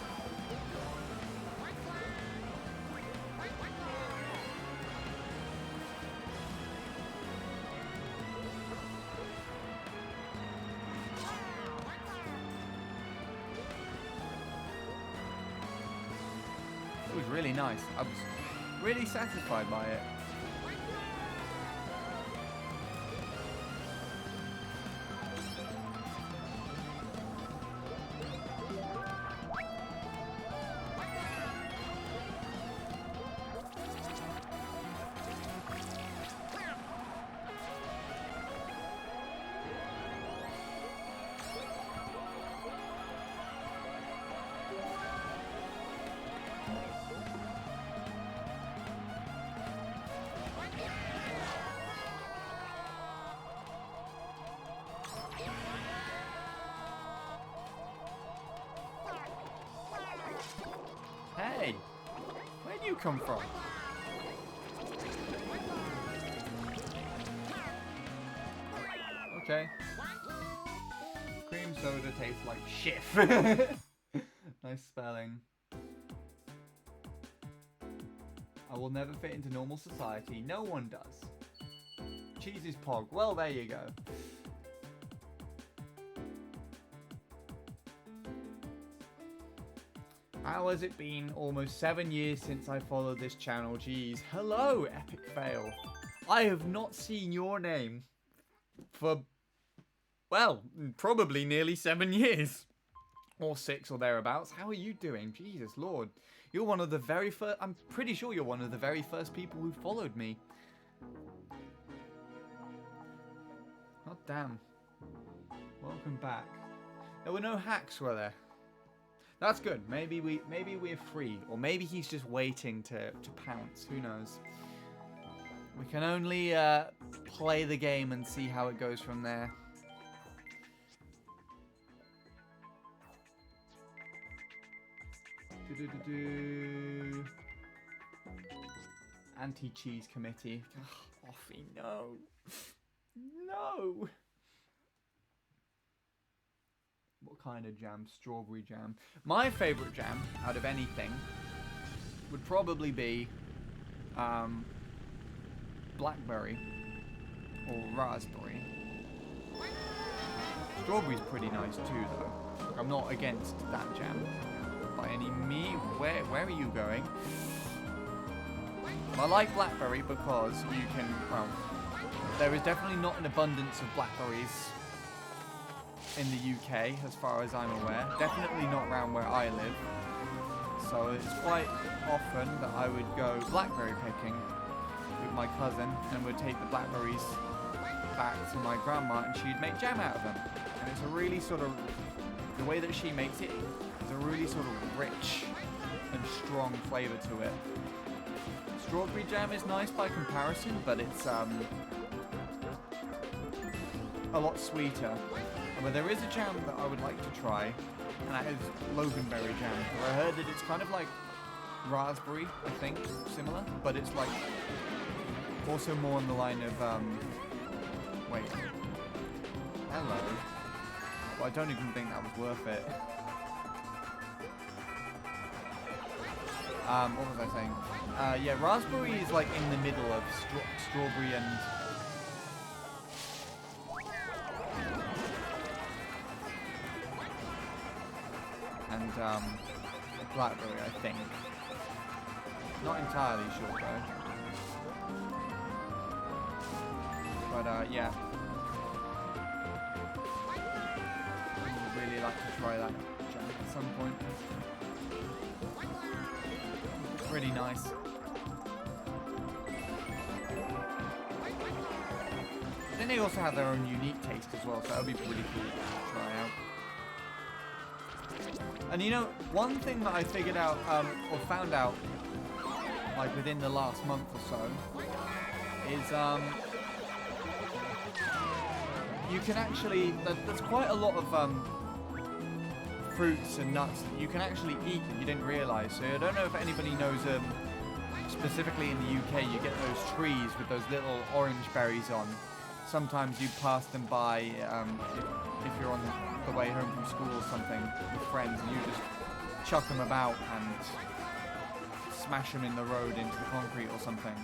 It was really nice. I was really satisfied by it. Hey, where'd you come from? Okay. Cream soda tastes like shit. Nice spelling. I will never fit into normal society. No one does. Cheese is pog. Well, there you go. How has it been? Almost 7 years since I followed this channel. Jeez. Hello, Epic Fail. I have not seen your name for, well, probably nearly 7 years. Or 6 or thereabouts. How are you doing? Jesus Lord. You're one of the very first... I'm pretty sure you're one of the very first people who followed me. God damn. Welcome back. There were no hacks, were there? That's good. Maybe we're free, or maybe he's just waiting to pounce. Who knows? We can only play the game and see how it goes from there. Anti-cheese committee. Ugh, Offie, no, no. What kind of jam? Strawberry jam. My favourite jam, out of anything, would probably be blackberry or raspberry. Strawberry's pretty nice too, though. I'm not against that jam by any means. Where are you going? I like blackberry because you can, well, there is definitely not an abundance of blackberries in the UK, as far as I'm aware. Definitely not around where I live. so it's quite often that I would go blackberry picking with my cousin, and we'd take the blackberries back to my grandma, and she'd make jam out of them. And it's a really sort of, the way that she makes it is a really sort of rich and strong flavour to it. Strawberry jam is nice by comparison, but it's a lot sweeter. But there is a jam that I would like to try, and that is loganberry jam. I heard that it's kind of like raspberry, I think, similar, but it's like also more on the line of wait, hello. Well, I don't even think that was worth it. What was I saying? Yeah, raspberry is like in the middle of strawberry and blackberry, I think. Not entirely sure though. But yeah. I would really like to try that jam at some point. Pretty nice. Then they also have their own unique taste as well, so that would be pretty cool to try out. And you know, one thing that I figured out, or found out, like within the last month or so, is you can actually, there's quite a lot of fruits and nuts that you can actually eat that you didn't realise. So I don't know if anybody knows, specifically in the UK, you get those trees with those little orange berries on. Sometimes you pass them by if you're on the way home from school or something with friends, and you just chuck them about and smash them in the road into the concrete or something.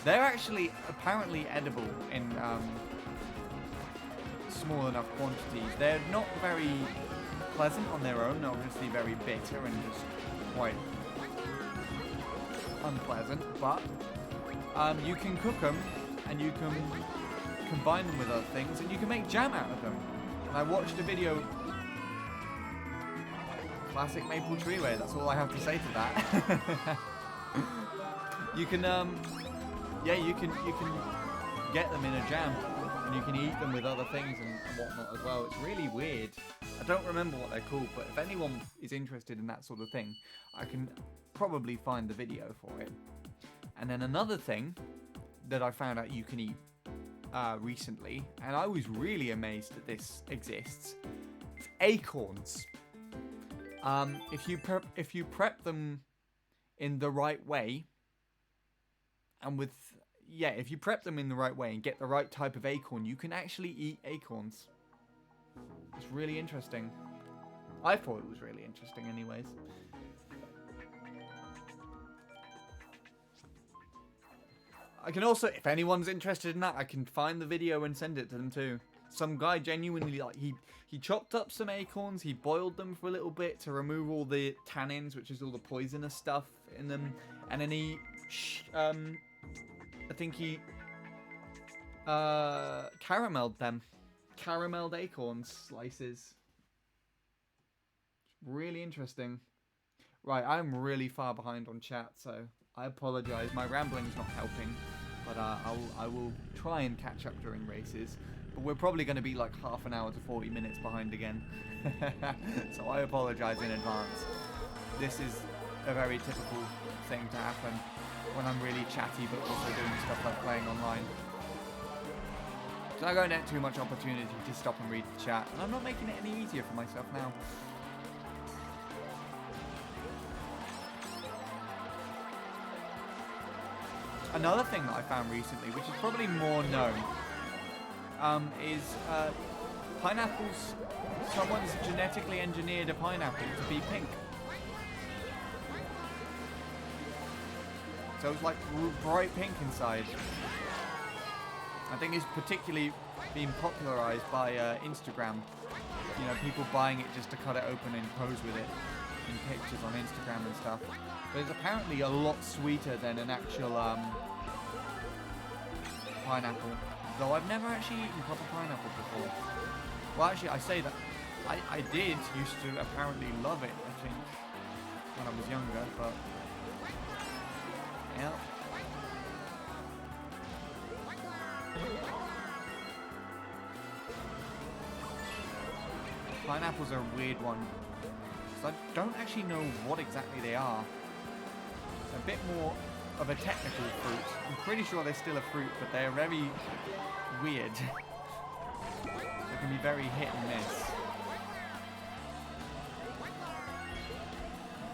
They're actually apparently edible in small enough quantities. They're not very pleasant on their own, they're obviously very bitter and just quite unpleasant, but you can cook them and you can combine them with other things and you can make jam out of them. And I watched a video, classic maple treeway, that's all I have to say to that. You can yeah, you can get them in a jam and you can eat them with other things and whatnot as well. It's really weird. I don't remember what they're called, but if anyone is interested in that sort of thing, I can probably find the video for it. And then another thing that I found out you can eat recently, and I was really amazed that this exists, it's acorns. If you prep them in the right way, and if you prep them in the right way and get the right type of acorn, you can actually eat acorns. It's really interesting. I thought it was really interesting anyways. I can also, if anyone's interested in that, I can find the video and send it to them too. Some guy genuinely, like, he chopped up some acorns, he boiled them for a little bit to remove all the tannins, which is all the poisonous stuff in them, and then he, I think he caramelled them. Caramelled acorns slices. Really interesting. Right, I'm really far behind on chat, so I apologise. My rambling's not helping, but I will try and catch up during races. But we're probably going to be like half an hour to 40 minutes behind again. So I apologise in advance. This is a very typical thing to happen when I'm really chatty but also doing stuff like playing online. So I don't get too much opportunity to stop and read the chat, and I'm not making it any easier for myself now. Another thing that I found recently, which is probably more known, is pineapples. Someone's genetically engineered a pineapple to be pink. So it's like bright pink inside. I think it's particularly being popularized by Instagram. You know, people buying it just to cut it open and pose with it in pictures on Instagram and stuff. But it's apparently a lot sweeter than an actual pineapple. Though I've never actually eaten proper pineapple before. Well, actually, I say that I did used to apparently love it, I think. when I was younger, but yeah. Pineapples are a weird one, because I don't actually know what exactly they are. It's a bit more of a technical fruit. I'm pretty sure they're still a fruit, but they're very weird. They can be very hit and miss.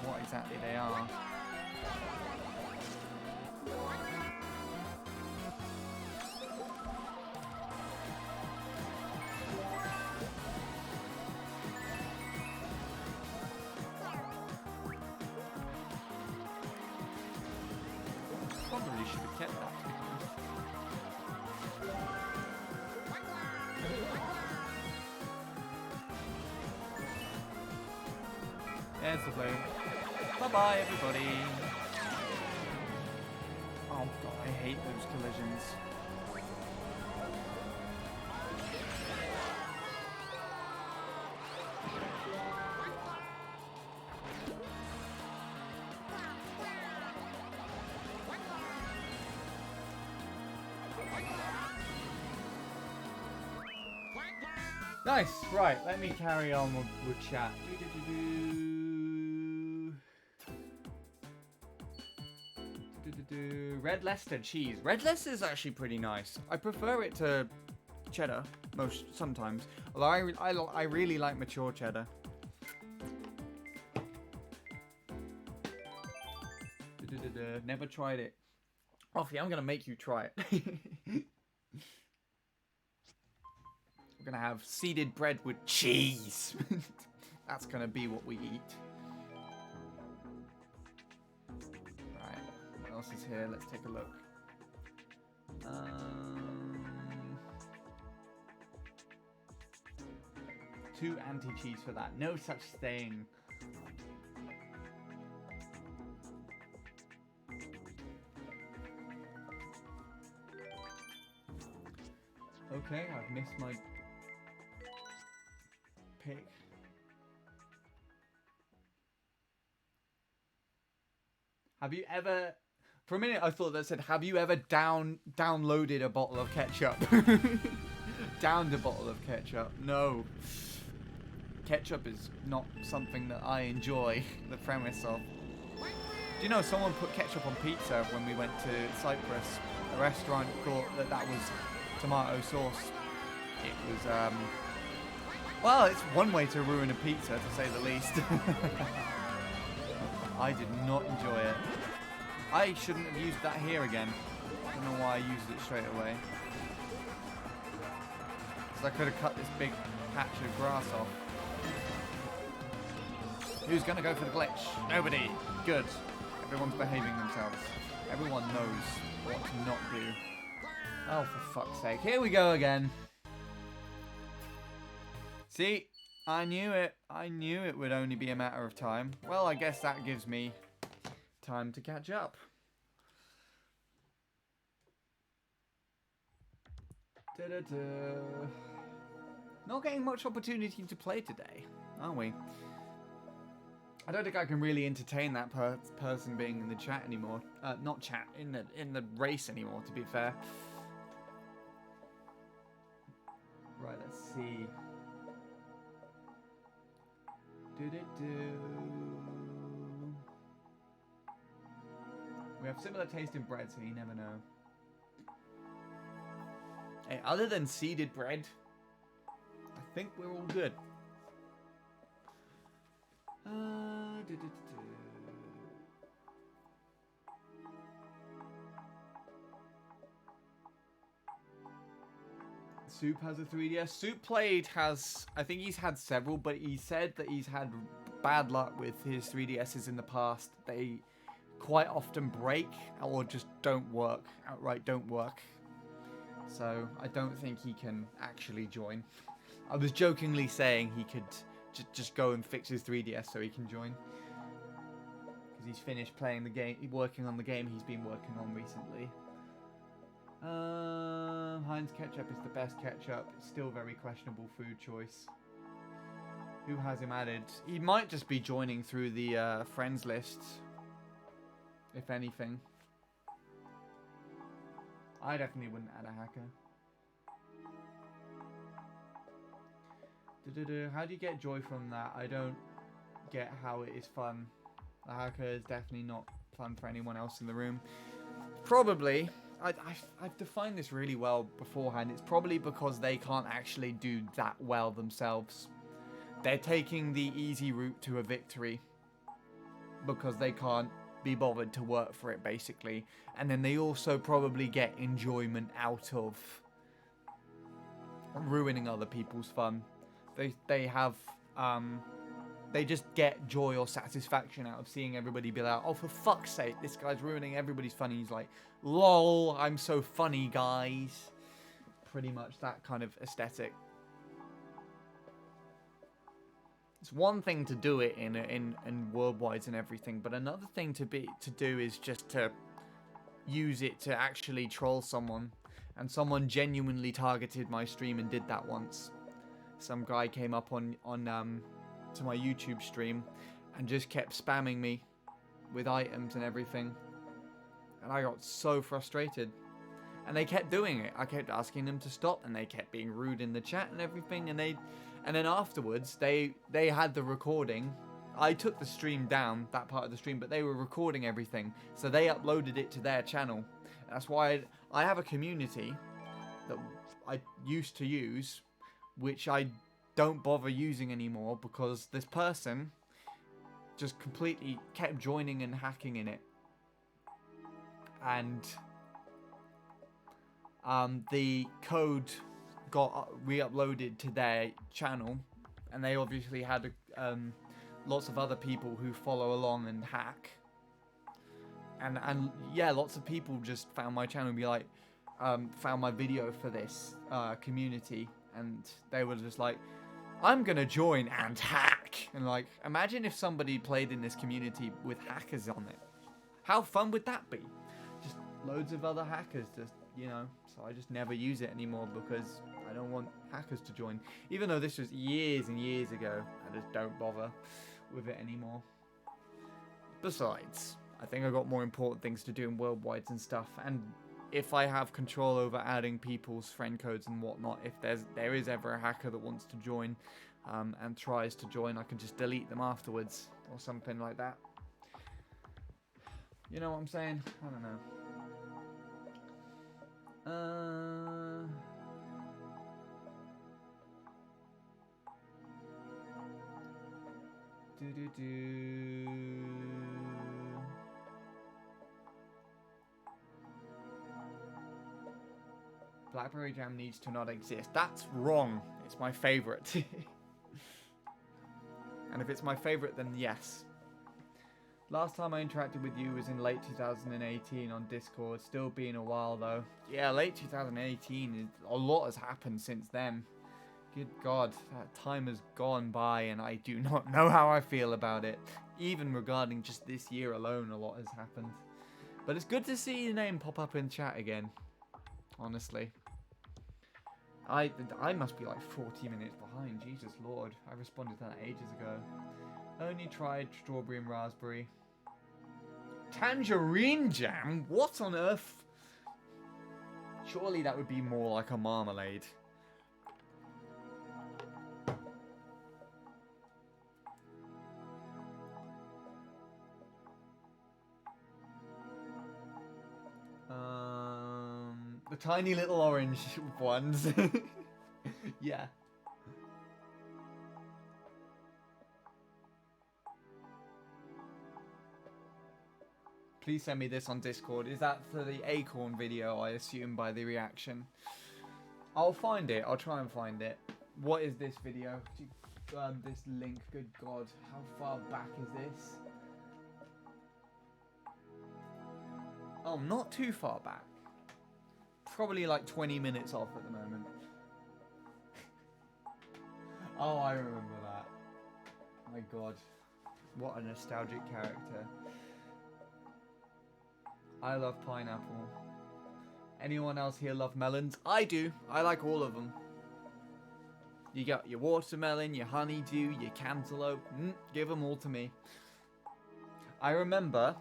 What exactly they are. Probably should have kept that. There's the blue. Bye-bye, everybody. Oh god, I hate those collisions. Nice, right, let me carry on with chat. Red Leicester cheese. Red Leicester is actually pretty nice. I prefer it to cheddar sometimes. Although I really like mature cheddar. Never tried it. Offie, I'm gonna make you try it. We're gonna have seeded bread with cheese. That's gonna be what we eat. Right, what else is here? Let's take a look. 2 anti-cheese for that. No such thing. Okay, I've missed my pick. Have you ever... For a minute I thought that said, have you ever downloaded a bottle of ketchup? Downed a bottle of ketchup? No. Ketchup is not something that I enjoy, the premise of. Do you know someone put ketchup on pizza when we went to Cyprus? A restaurant thought that that was tomato sauce. It was, well, it's one way to ruin a pizza, to say the least. I did not enjoy it. I shouldn't have used that here again. I don't know why I used it straight away. Because I could have cut this big patch of grass off. Who's going to go for the glitch? Nobody. Good. Everyone's behaving themselves. Everyone knows what to not do. Oh, for fuck's sake. Here we go again. See? I knew it. I knew it would only be a matter of time. Well, I guess that gives me time to catch up. Da-da-da. Not getting much opportunity to play today, are we? I don't think I can really entertain that person being in the chat anymore. Not chat, in the race anymore, to be fair. Right, let's see. We have similar taste in bread, so you never know. Hey, other than seeded bread, I think we're all good. Soup has a 3DS. Soup played has, I think he's had several, but he said that he's had bad luck with his 3DSs in the past. They quite often break or just don't work, outright don't work. So I don't think he can actually join. I was jokingly saying he could just go and fix his 3DS so he can join. Because he's finished playing the game, working on the game he's been working on recently. Heinz ketchup is the best ketchup. It's still a very questionable food choice. Who has him added? He might just be joining through the friends list, if anything. I definitely wouldn't add a hacker. How do you get joy from that? I don't get how it is fun. The hacker is definitely not fun for anyone else in the room. Probably, I've defined this really well beforehand. It's probably because they can't actually do that well themselves. They're taking the easy route to a victory because they can't be bothered to work for it, basically. And then they also probably get enjoyment out of ruining other people's fun. They have, they just get joy or satisfaction out of seeing everybody be like, oh, for fuck's sake, this guy's ruining everybody's fun. He's like, lol, I'm so funny, guys. Pretty much that kind of aesthetic. It's one thing to do it in worldwides and everything, but another thing to do is just to use it to actually troll someone. And someone genuinely targeted my stream and did that once. Some guy came up on to my YouTube stream and just kept spamming me with items and everything, and I got so frustrated. And they kept doing it. I kept asking them to stop, and they kept being rude in the chat and everything. And then afterwards, they had the recording. I took the stream down, that part of the stream, but they were recording everything, so they uploaded it to their channel. That's why I have a community that I used to use, which I don't bother using anymore because this person just completely kept joining and hacking in it. And the code got re-uploaded to their channel, and they obviously had lots of other people who follow along and hack. And yeah, lots of people just found my channel and be like, found my video for this community, and they were just like, I'm gonna join and hack. And like, imagine if somebody played in this community with hackers on it. How fun would that be? Just loads of other hackers, just, you know. So I just never use it anymore because I don't want hackers to join. Even though this was years and years ago, I just don't bother with it anymore. Besides, I think I got more important things to do in worldwides and stuff. And if I have control over adding people's friend codes and whatnot, if there is ever a hacker that wants to join and tries to join, I can just delete them afterwards or something like that. You know what I'm saying? I don't know. Blackberry Jam needs to not exist. That's wrong. It's my favorite. And if it's my favorite, then yes. Last time I interacted with you was in late 2018 on Discord. Still been a while though. Yeah, late 2018. A lot has happened since then. Good God, that time has gone by and I do not know how I feel about it. Even regarding just this year alone, a lot has happened. But it's good to see your name pop up in chat again. Honestly. I must be like 40 minutes behind. Jesus Lord. I responded to that ages ago. Only tried strawberry and raspberry. Tangerine jam? What on earth? Surely that would be more like a marmalade. The tiny little orange ones. Yeah. Please send me this on Discord. Is that for the Acorn video, I assume, by the reaction? I'll find it. I'll try and find it. What is this video? This link. Good God. How far back is this? Oh, not too far back. Probably like 20 minutes off at the moment. Oh, I remember that. My God. What a nostalgic character. I love pineapple. Anyone else here love melons? I do. I like all of them. You got your watermelon, your honeydew, your cantaloupe. Give them all to me. I remember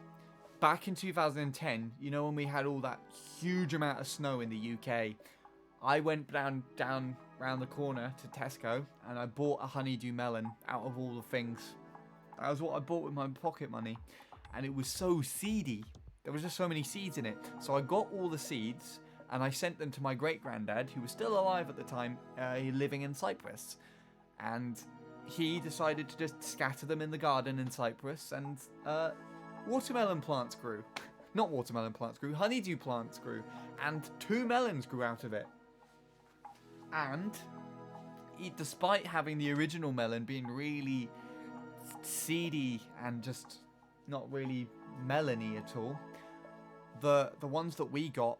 back in 2010, you know, when we had all that huge amount of snow in the UK, I went down around the corner to Tesco and I bought a honeydew melon out of all the things. That was what I bought with my pocket money. And it was so seedy. There was just so many seeds in it. So I got all the seeds and I sent them to my great-granddad, who was still alive at the time, living in Cyprus. And he decided to just scatter them in the garden in Cyprus, and watermelon plants grew. Not watermelon plants grew, honeydew plants grew. And 2 melons grew out of it. And despite having the original melon being really seedy and just not really melony at all, the ones that we got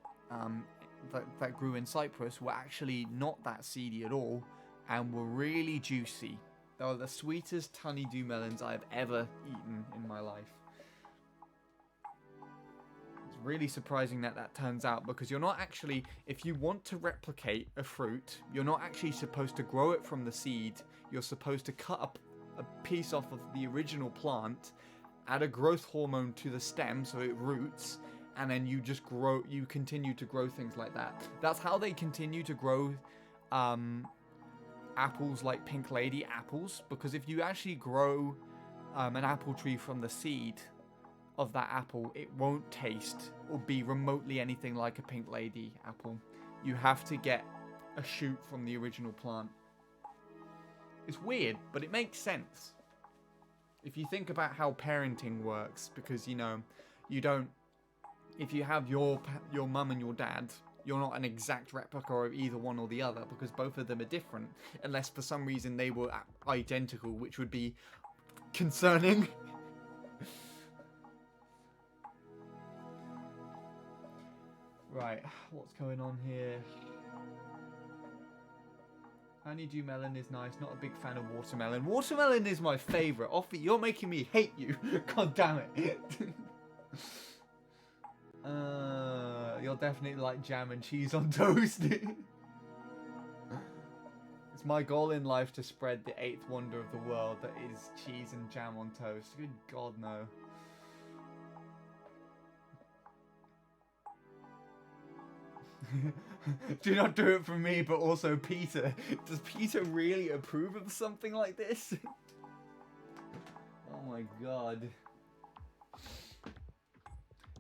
that grew in Cyprus were actually not that seedy at all and were really juicy. They were the sweetest honeydew melons I've ever eaten in my life. It's really surprising that turns out, because you're not actually, if you want to replicate a fruit, you're not actually supposed to grow it from the seed. You're supposed to cut up a piece off of the original plant, add a growth hormone to the stem so it roots, and then you just grow, you continue to grow things like that. That's how they continue to grow apples like Pink Lady apples, because if you actually grow an apple tree from the seed of that apple, it won't taste or be remotely anything like a Pink Lady apple. You have to get a shoot from the original plant. It's weird, but it makes sense if you think about how parenting works, because, you know, you don't, if you have your mum and your dad, you're not an exact replica of either one or the other, because both of them are different, unless for some reason they were identical, which would be concerning. Right, what's going on here? Honeydew melon is nice, not a big fan of watermelon. Watermelon is my favourite. Offie, you're making me hate you. God damn it. You'll definitely like jam and cheese on toast. It's my goal in life to spread the 8th wonder of the world, that is cheese and jam on toast. Good God, no. Do not do it for me, but also Peter. Does Peter really approve of something like this? Oh my God.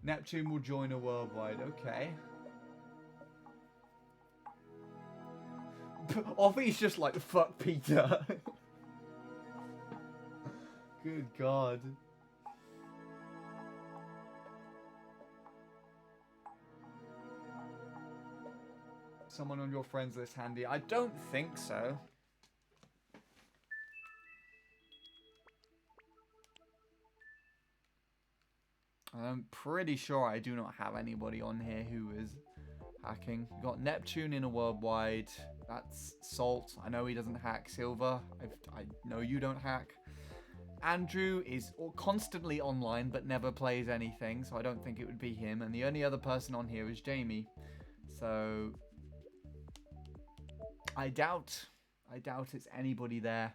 Neptune will join a worldwide. Okay. Offie's just like, fuck Peter. Good God. Someone on your friends list handy? I don't think so. I'm pretty sure I do not have anybody on here who is hacking. We've got Neptune in a worldwide. That's Salt. I know he doesn't hack. Silver. I know you don't hack. Andrew is constantly online but never plays anything, so I don't think it would be him. And the only other person on here is Jamie. So I doubt it's anybody there.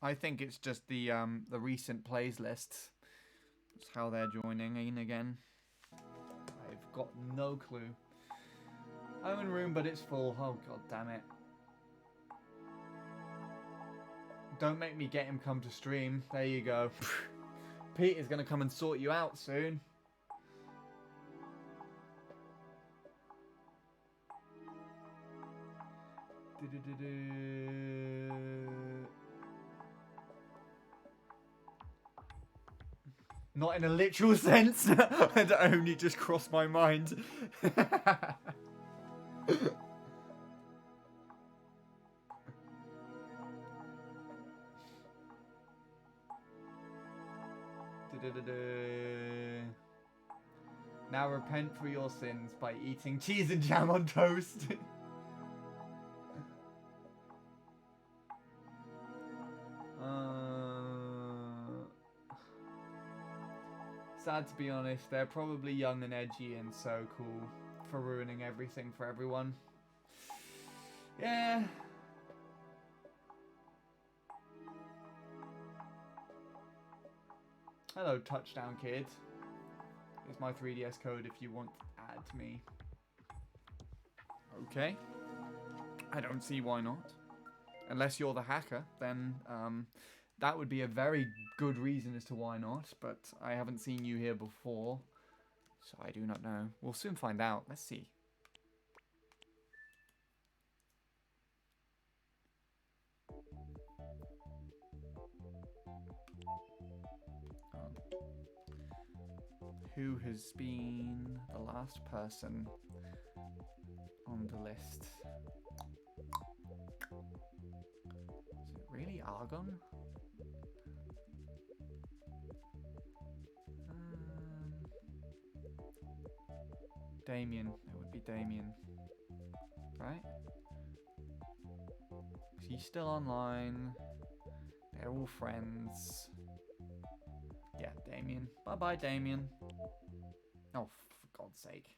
I think it's just the recent plays lists. That's how they're joining in again. I've got no clue. I'm in room, but it's full. Oh God damn it! Don't make me get him come to stream. There you go. Pete is gonna come and sort you out soon. Not in a literal sense. That only just crossed my mind. Now repent for your sins by eating cheese and jam on toast. Sad to be honest, they're probably young and edgy and so cool for ruining everything for everyone. Yeah. Hello, Touchdown Kid. Here's my 3DS code if you want to add me. Okay. I don't see why not. Unless you're the hacker, then that would be a very good reason as to why not. But I haven't seen you here before, so I do not know. We'll soon find out. Let's see. Who has been the last person on the list? Is it really Argon? Damien. It would be Damien. Right? 'Cause he's still online. They're all friends. Yeah, Damien. Bye-bye, Damien. Oh, for God's sake.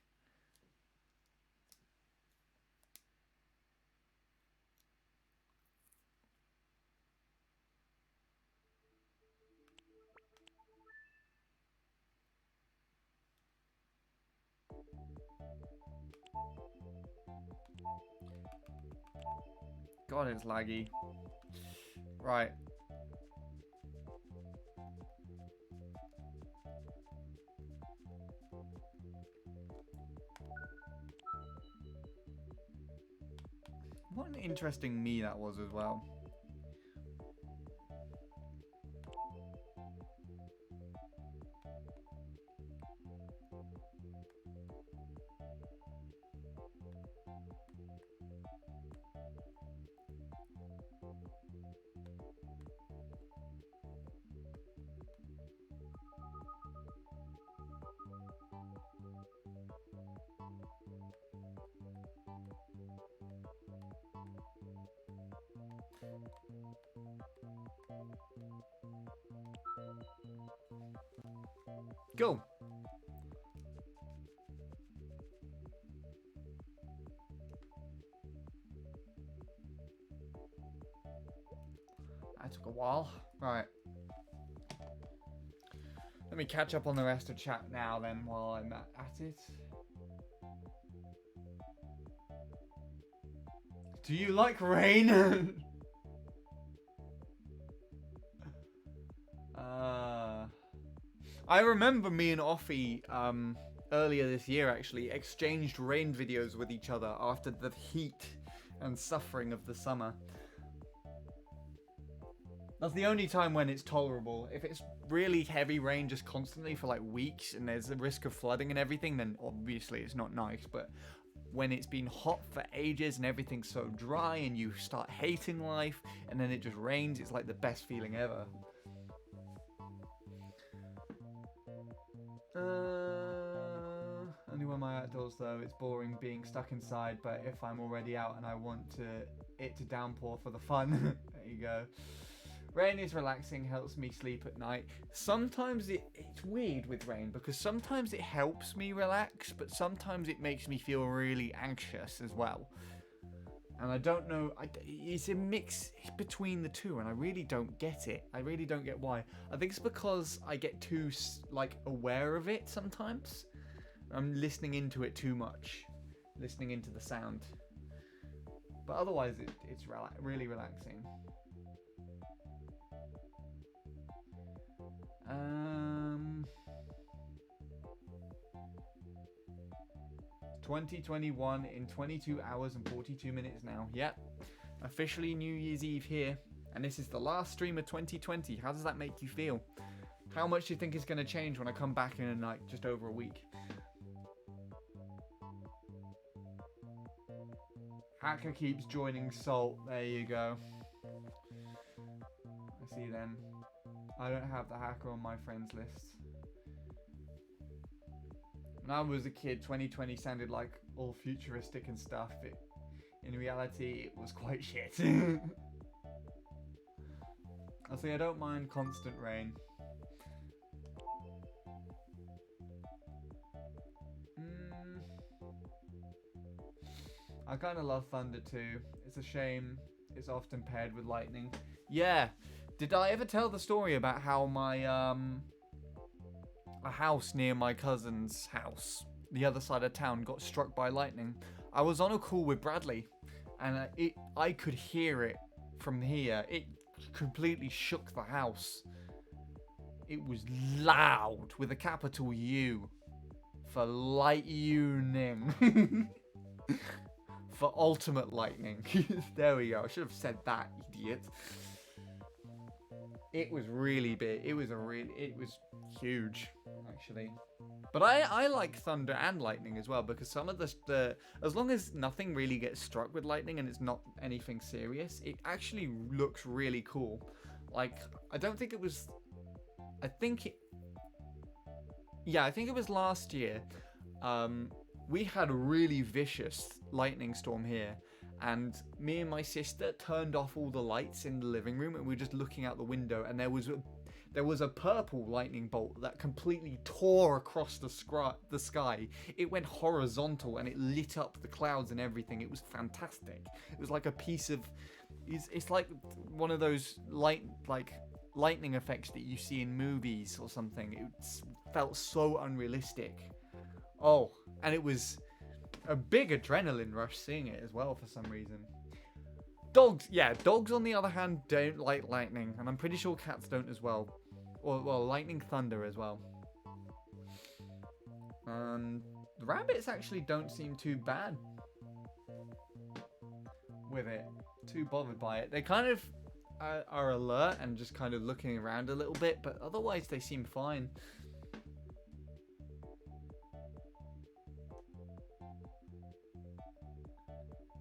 God, it's laggy. Right. What an interesting me that was as well. Go. That took a while. Right. Let me catch up on the rest of chat now then while I'm at it. Do you like rain? I remember me and Offie earlier this year actually exchanged rain videos with each other after the heat and suffering of the summer. That's the only time when it's tolerable. If it's really heavy rain just constantly for like weeks and there's a risk of flooding and everything, then obviously it's not nice. But when it's been hot for ages and everything's so dry and you start hating life and then it just rains, it's like the best feeling ever. Only when I'm outdoors though, it's boring being stuck inside, but if I'm already out and I want it to downpour for the fun, there you go. Rain is relaxing, helps me sleep at night. Sometimes it's weird with rain because sometimes it helps me relax, but sometimes it makes me feel really anxious as well. And I don't know, it's a mix between the two, and I really don't get it. I really don't get why. I think it's because I get too, like, aware of it sometimes. I'm listening into it too much. Listening into the sound. But otherwise, it's really relaxing. 2021 in 22 hours and 42 minutes now. Yep. Officially New Year's Eve here. And this is the last stream of 2020. How does that make you feel? How much do you think is going to change when I come back in like just over a week? Hacker keeps joining Salt. There you go. I see then. I don't have the hacker on my friends list. When I was a kid, 2020 sounded like all futuristic and stuff. In reality, it was quite shit. I say I don't mind constant rain. I kind of love thunder too. It's a shame it's often paired with lightning. Yeah. Did I ever tell the story about how my a house near my cousin's house, the other side of town, got struck by lightning? I was on a call with Bradley, and I could hear it from here. It completely shook the house. It was loud with a capital U for lightning. For ultimate lightning. There we go. I should have said that, idiot. It was really big. It was huge, actually. But I like thunder and lightning as well, because some of the as long as nothing really gets struck with lightning and it's not anything serious, it actually looks really cool. Like, I think it was last year. We had a really vicious lightning storm here, and me and my sister turned off all the lights in the living room, and we were just looking out the window, and there was a purple lightning bolt that completely tore across the sky. It went horizontal, and it lit up the clouds and everything. It was fantastic. It was like a piece of... It's like one of those lightning effects that you see in movies or something. It felt so unrealistic. Oh, and it was a big adrenaline rush seeing it as well for some reason. Dogs on the other hand don't like lightning, and I'm pretty sure cats don't as well. Or, well, lightning thunder as well. The rabbits actually don't seem too bad with it, too bothered by it. They kind of are alert and just kind of looking around a little bit, but otherwise they seem fine.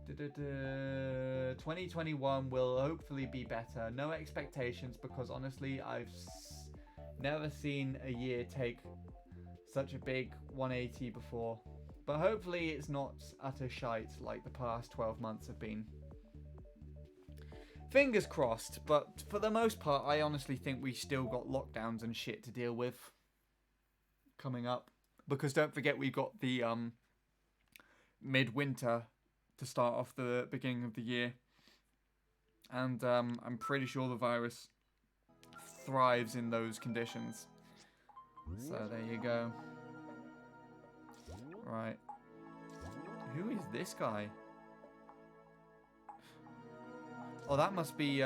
Da-da-da. 2021 will hopefully be better. No expectations, because honestly, I've never seen a year take such a big 180 before. But hopefully it's not utter shite like the past 12 months have been. Fingers crossed, but for the most part, I honestly think we still got lockdowns and shit to deal with coming up. Because don't forget, we've got the midwinter to start off the beginning of the year. And I'm pretty sure the virus thrives in those conditions. So there you go. Right. Who is this guy? Oh, that must be,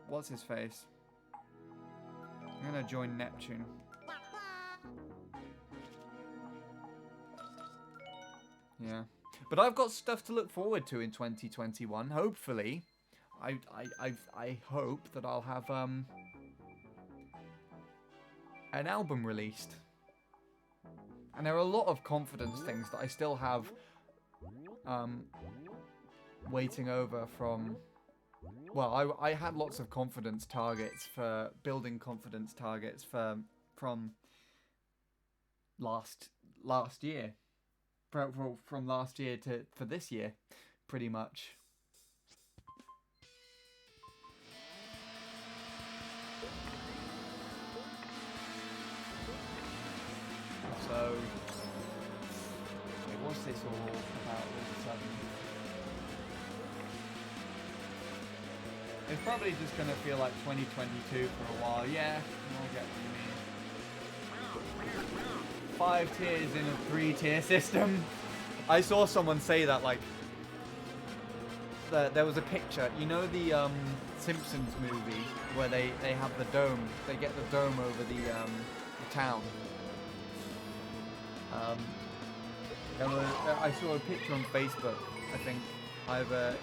what's his face? I'm gonna join Neptune. Yeah. But I've got stuff to look forward to in 2021, hopefully. I hope that I'll have, an album released. And there are a lot of confidence things that I still have, waiting over from... Well, I had lots of confidence targets for building confidence targets from last year, from last year for this year, pretty much. So, what's this all about all of a sudden? It's probably just going to feel like 2022 for a while. Yeah, I get what you mean. 5 tiers in a 3-tier system. I saw someone say that, like, there was a picture. You know the Simpsons movie where they have the dome. They get the dome over the town. I saw a picture on Facebook, I think, either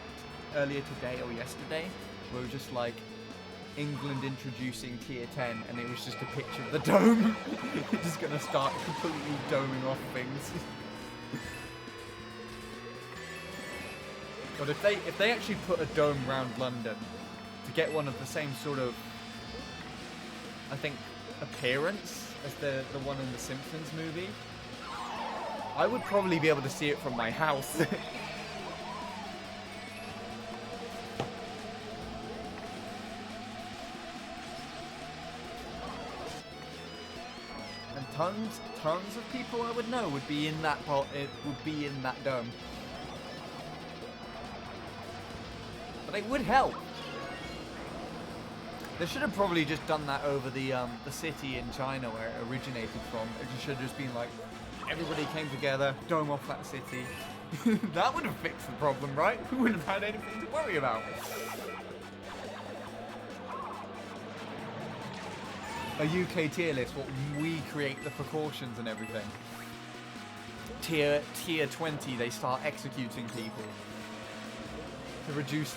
earlier today or yesterday, where it was just like England introducing tier 10, and it was just a picture of the dome. Just gonna start completely doming off things. But if they actually put a dome around London to get one of the same sort of, I think, appearance as the one in the Simpsons movie, I would probably be able to see it from my house. And tons of people I would know would be in that dome. But it would help. They should have probably just done that over the city in China where it originated from. It should have just been like, everybody came together, dome off that city. That would have fixed the problem, right? We wouldn't have had anything to worry about. A UK tier list, what we create the precautions and everything. Tier 20, they start executing people. To reduce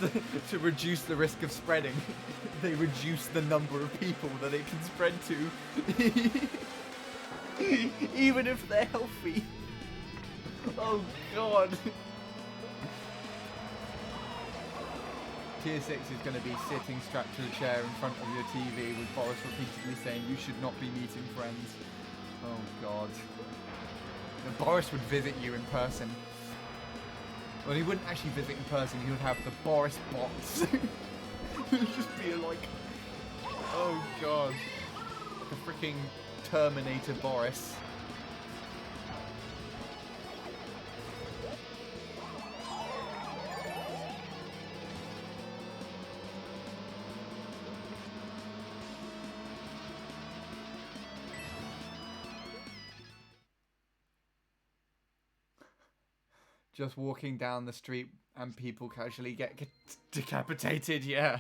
the risk of spreading. They reduce the number of people that it can spread to. Even if they're healthy. Oh god. Tier 6 is going to be sitting strapped to a chair in front of your TV with Boris repeatedly saying you should not be meeting friends. Oh god. And Boris would visit you in person. Well, he wouldn't actually visit in person, he would have the Boris bots. It would just be like, oh god. The freaking Terminator Boris. Just walking down the street and people casually get decapitated, yeah.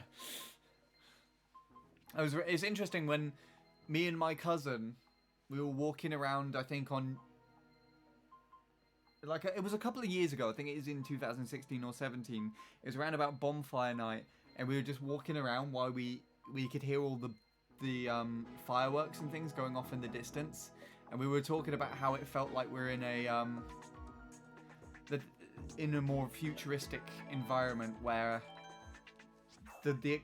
It's interesting when me and my cousin, we were walking around, I think on, like, it was a couple of years ago, I think it was in 2016 or 17, it was around about bonfire night, and we were just walking around while we could hear all the fireworks and things going off in the distance, and we were talking about how it felt like we're in a more futuristic environment where the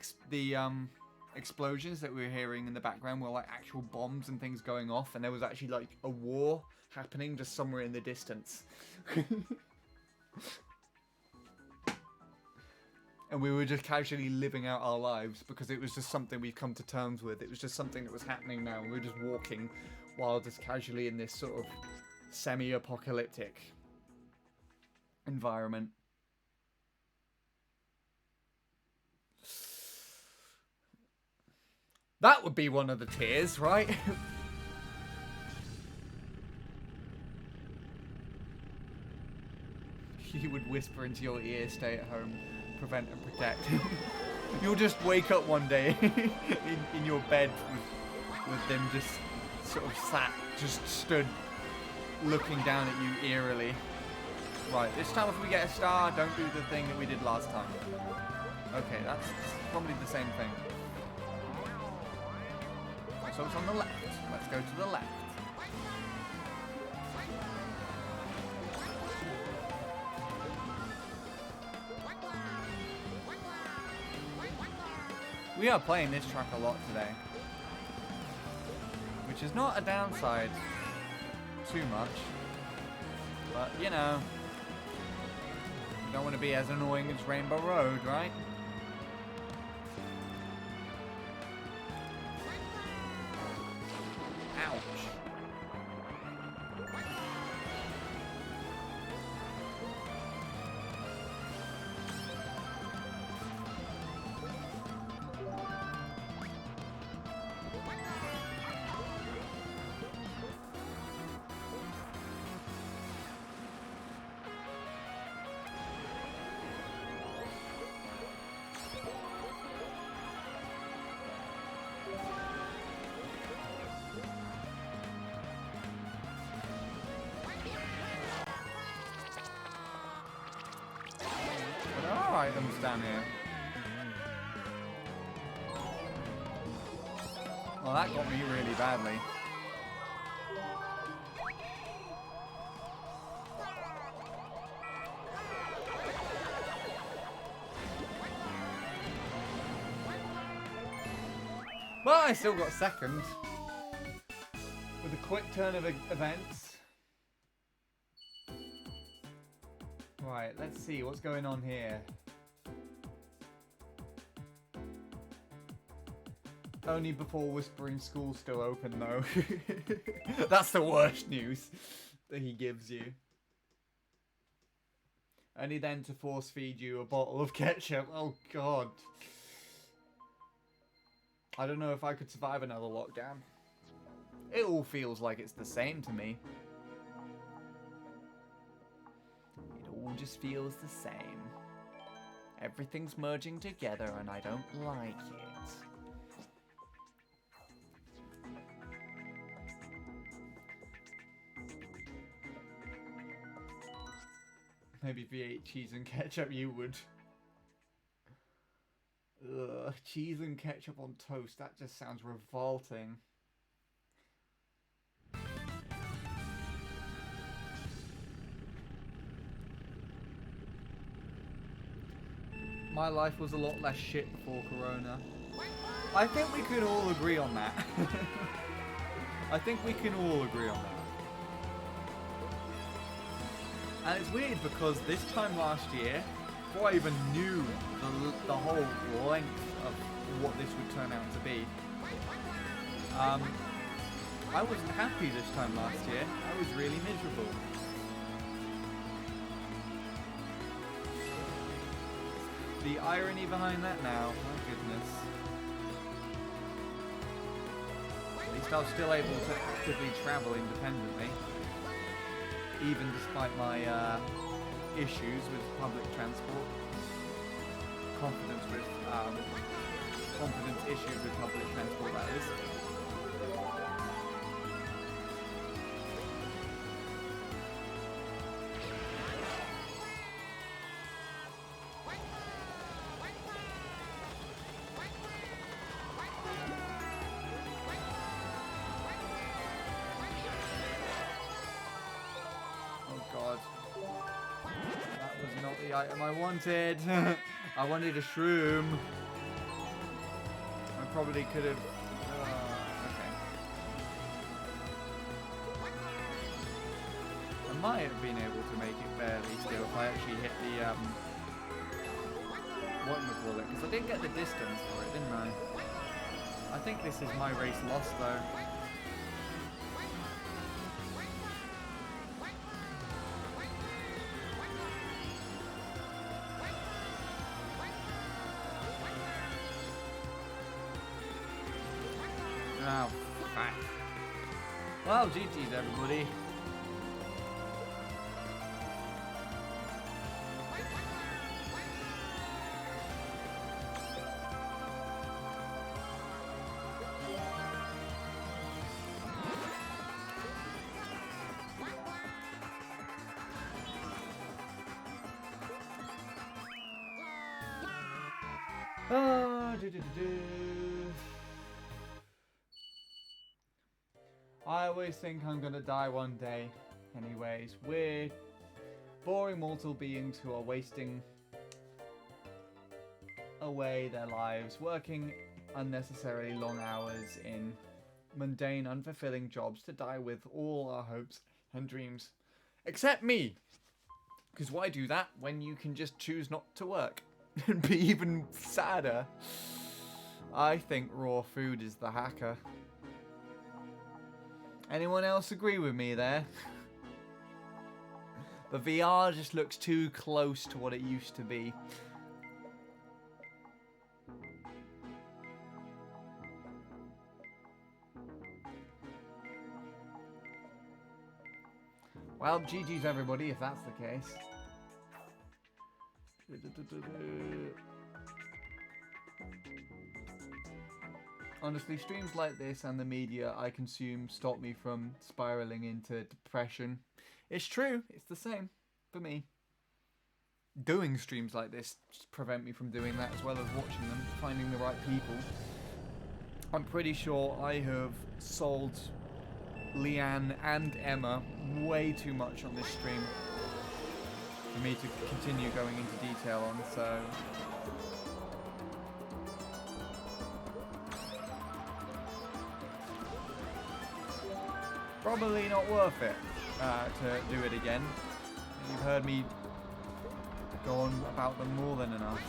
explosions that we were hearing in the background were like actual bombs and things going off, and there was actually like a war happening just somewhere in the distance. And we were just casually living out our lives because it was just something we've come to terms with. It was just something that was happening now, and we were just walking while just casually in this sort of semi-apocalyptic environment. That would be one of the tiers, right? He would whisper into your ear, stay at home, prevent and protect. You'll just wake up one day in your bed with them just sort of just stood looking down at you eerily. Right, this time if we get a star, don't do the thing that we did last time. Okay, that's probably the same thing. So it's on the left. Let's go to the left. We are playing this track a lot today, which is not a downside too much, but you know, you don't want to be as annoying as Rainbow Road, right? Ouch. Items down here. Well, that got me really badly. Well, I still got second. With a quick turn of events. Right, let's see what's going on here. Only before Whispering School's still open, though. That's the worst news that he gives you. Only then to force feed you a bottle of ketchup. Oh god. I don't know if I could survive another lockdown. It all feels like it's the same to me. It all just feels the same. Everything's merging together and I don't like it. Maybe if you ate cheese and ketchup you would. Ugh, cheese and ketchup on toast, that just sounds revolting. My life was a lot less shit before Corona. I think we can all agree on that. I think we can all agree on that. And it's weird because this time last year, before I even knew the whole length of what this would turn out to be, I wasn't happy this time last year. I was really miserable. The irony behind that now, my goodness. At least I was still able to actively travel independently, even despite my issues with public transport. Confidence issues with public transport, that is. Item I wanted. I wanted a shroom. I probably could have. Okay. I might have been able to make it barely still if I actually hit the whatchamacallit, because I did get the distance for it, didn't I? I think this is my race lost though. Oh, fuck. Well, GG's everybody. I always think I'm gonna die one day. Anyways, we're boring mortal beings who are wasting away their lives, working unnecessarily long hours in mundane, unfulfilling jobs to die with all our hopes and dreams. Except me! Because why do that when you can just choose not to work? And be even sadder. I think raw food is the hacker. Anyone else agree with me there? The VR just looks too close to what it used to be. Well, GG's everybody if that's the case. Honestly, streams like this and the media I consume stop me from spiraling into depression. It's true, it's the same for me. Doing streams like this just prevent me from doing that, as well as watching them, finding the right people. I'm pretty sure I have sold Leanne and Emma way too much on this stream for me to continue going into detail on, so... Probably not worth it to do it again. You've heard me go on about them more than enough.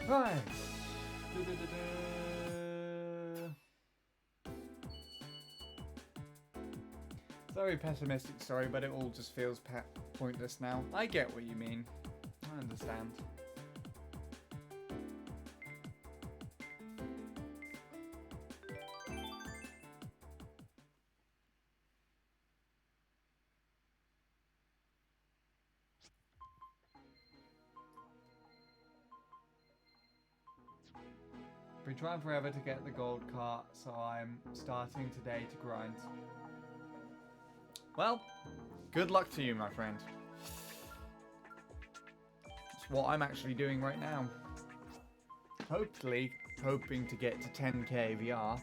Right. Very pessimistic story, but it all just feels pointless now. I get what you mean. I understand. Been trying forever to get the gold cart, so I'm starting today to grind. Well, good luck to you, my friend. It's what I'm actually doing right now. Hopefully, hoping to get to 10k VR.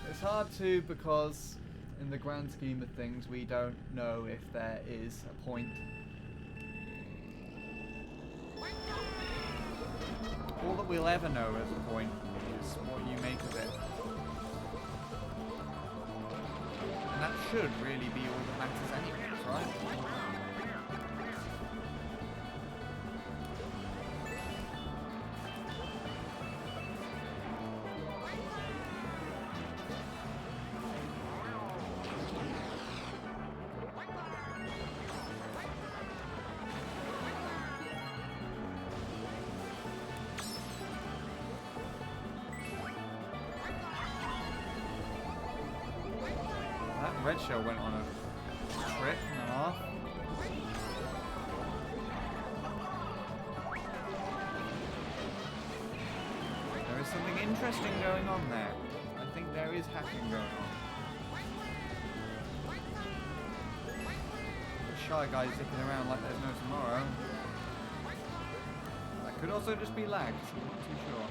It's hard to, because in the grand scheme of things, we don't know if there is a point. All that we'll ever know as a point is what you make of it. And that should really be all that matters anyways, right? Red Shell went on a trip and a half. There is something interesting going on there. I think there is hacking going on. The Shy Guy's zipping around like there's no tomorrow. That could also just be lag, so I'm not too sure.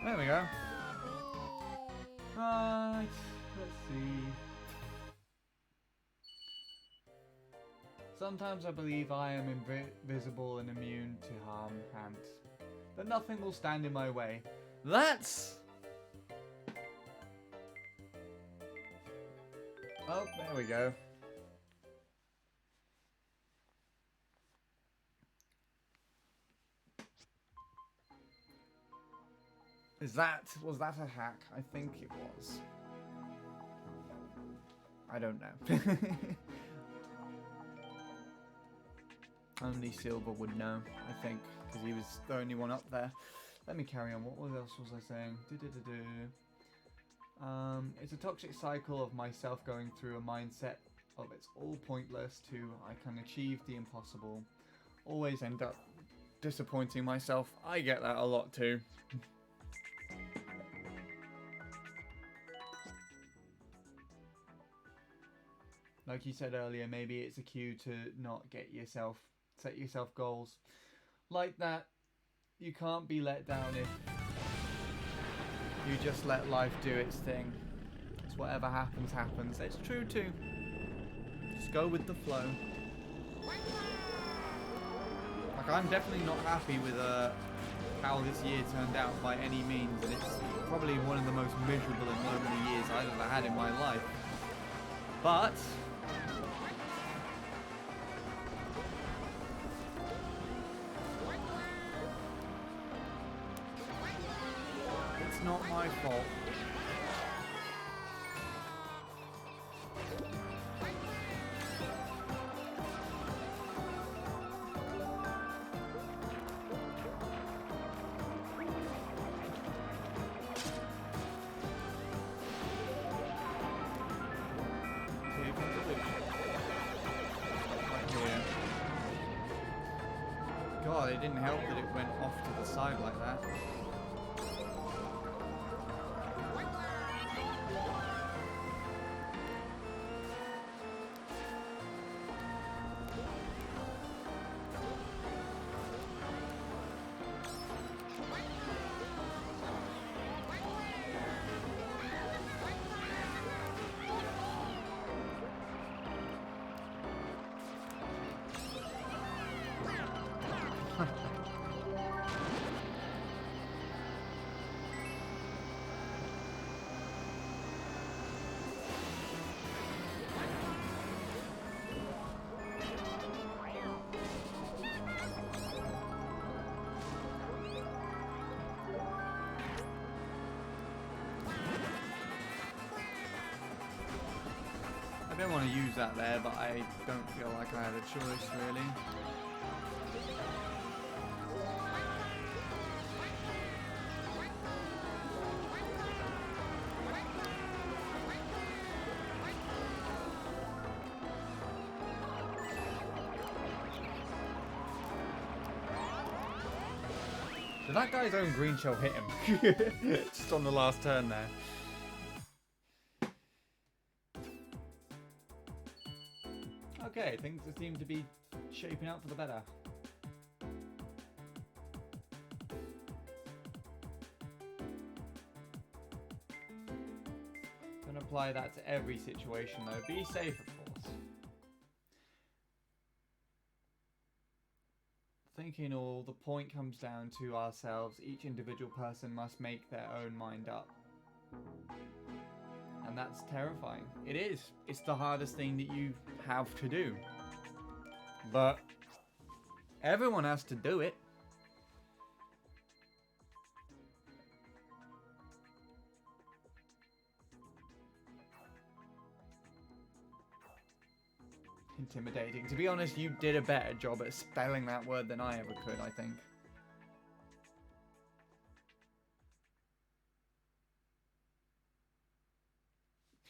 There we go. Right, let's see. Sometimes I believe I am invisible and immune to harm, and that nothing will stand in my way. That's... Oh, there we go. Was that a hack? I think it was. I don't know. Only Silver would know, I think, because he was the only one up there. Let me carry on. What else was I saying? It's a toxic cycle of myself going through a mindset of it's all pointless to I can achieve the impossible. Always end up disappointing myself. I get that a lot too. Like you said earlier, maybe it's a cue to not set yourself goals like that. You can't be let down if you just let life do its thing. It's whatever happens, happens. It's true too. Just go with the flow. Like, I'm definitely not happy with how this year turned out by any means, and it's probably one of the most miserable and lonely years I've ever had in my life. But it's not my fault. didn't help that it went off to the side like that. I don't want to use that there, but I don't feel like I had a choice, really. Did that guy's own green shell hit him? Just on the last turn there. Okay, things seem to be shaping up for the better. Don't apply that to every situation though. Be safe, of course. Thinking all, the point comes down to ourselves. Each individual person must make their own mind up. And that's terrifying. It is. It's the hardest thing that you have to do. But everyone has to do it. Intimidating. To be honest, you did a better job at spelling that word than I ever could, I think.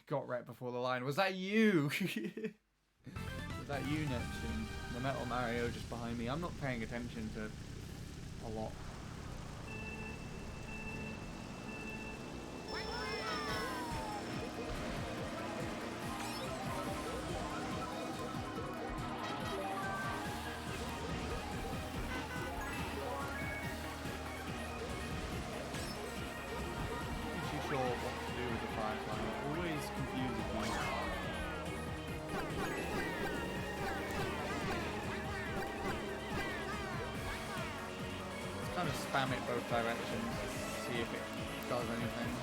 Got right before the line. Was that you? Was that you, Neptune? The Metal Mario just behind me. I'm not paying attention to a lot. Spam it both directions, see if it does anything.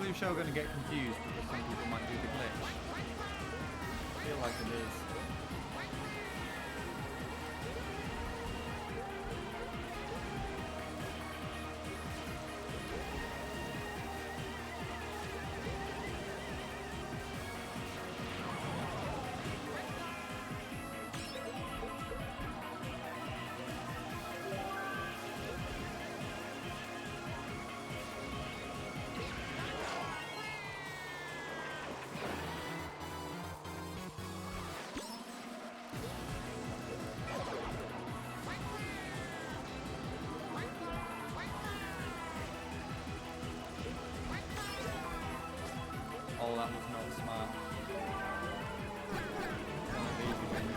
I'm sure going to get confused because some people might do the glitch. I feel like it is. Oh, that was not smart. One of these again.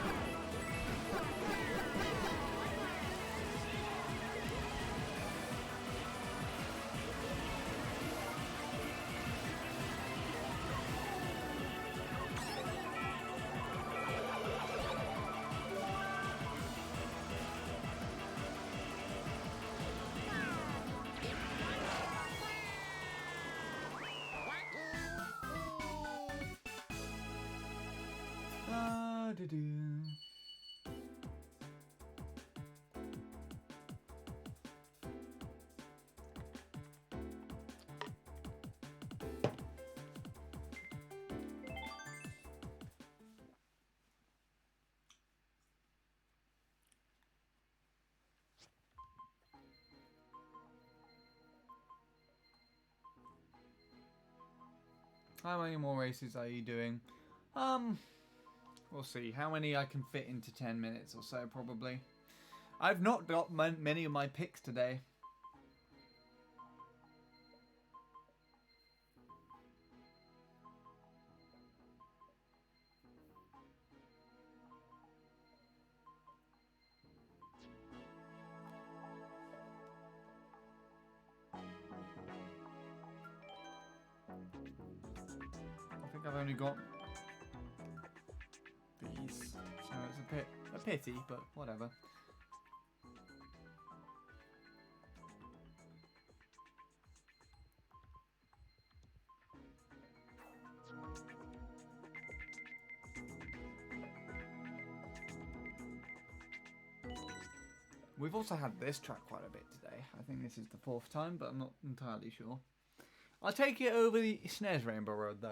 How many more races are you doing? We'll see. How many I can fit into 10 minutes or so, probably. I've not got many of my picks today. I think I've only got these, so it's a pity, but whatever. We've also had this track quite a bit today. I think this is the 4th time, but I'm not entirely sure. I'll take it over the SNES Rainbow Road, though.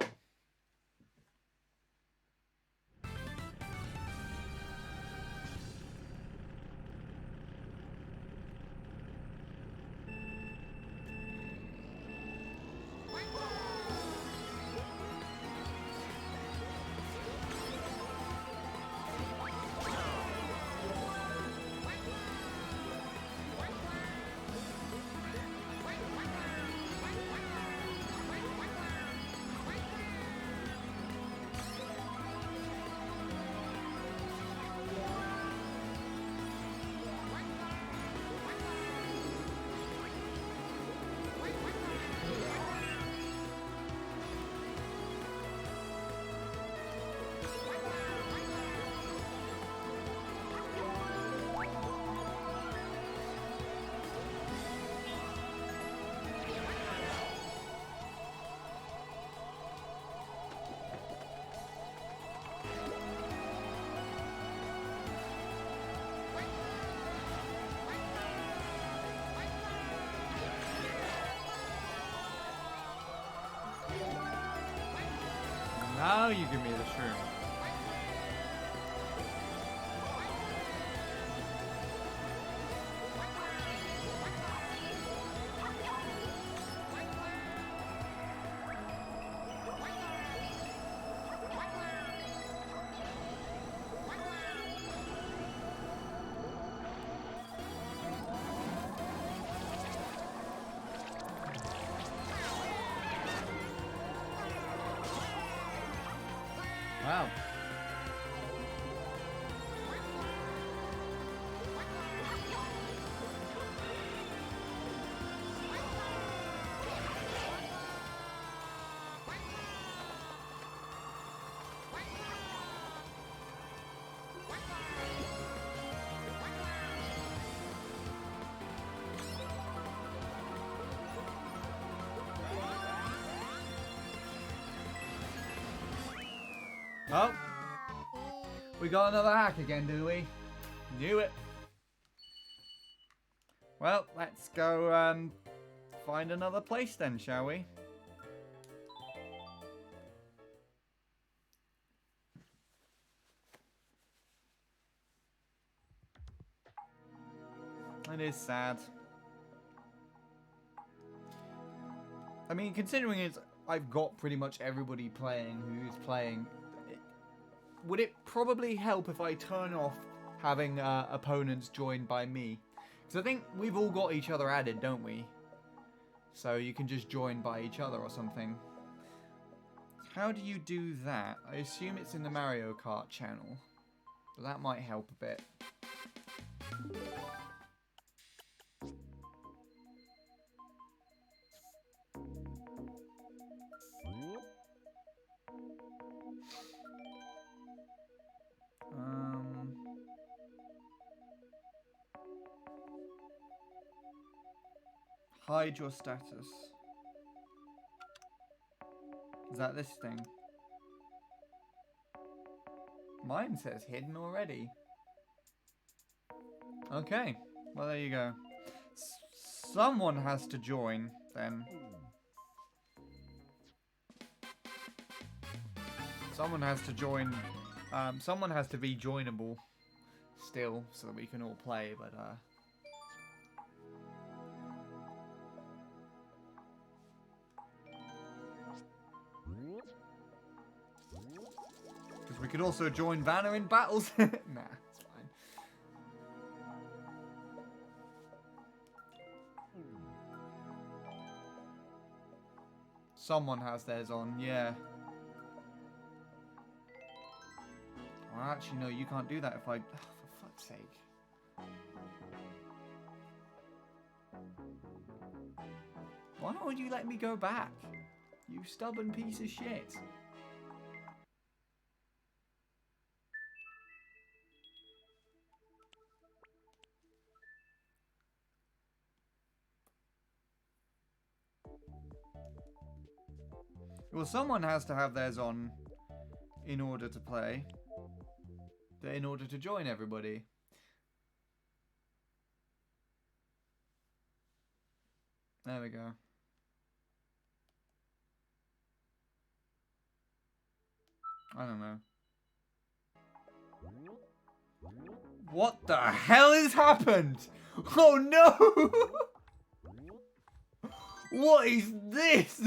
Now you give me the shroom. Wow. Oh, we got another hack again, do we? Knew it. Well, let's go find another place then, shall we? It is sad. I mean, considering I've got pretty much everybody playing who's playing, would it probably help if I turn off having opponents joined by me? Because I think we've all got each other added, don't we? So you can just join by each other or something. How do you do that? I assume it's in the Mario Kart channel. But that might help a bit. Hide your status. Is that this thing? Mine says hidden already. Okay, well there you go. Someone has to join then. Someone has to join. Someone has to be joinable still so that we can all play, but We could also join Vanna in battles. Nah, it's fine. Someone has theirs on, yeah. Well, actually, no, you can't do that if I... Oh, for fuck's sake. Why would you let me go back? You stubborn piece of shit. Well, someone has to have theirs on in order to play. In order to join everybody. There we go. I don't know. What the hell has happened? Oh no! What is this?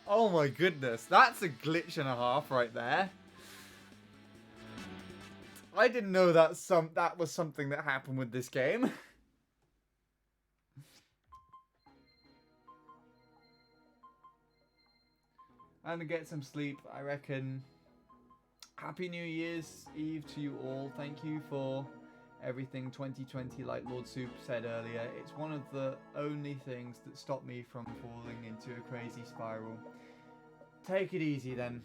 Oh my goodness, that's a glitch and a half right there. I didn't know that was something that happened with this game. I'm gonna get some sleep, I reckon. Happy New Year's Eve to you all. Thank you for everything 2020, like Lord Soup said earlier. It's one of the only things that stopped me from falling into a crazy spiral. Take it easy then.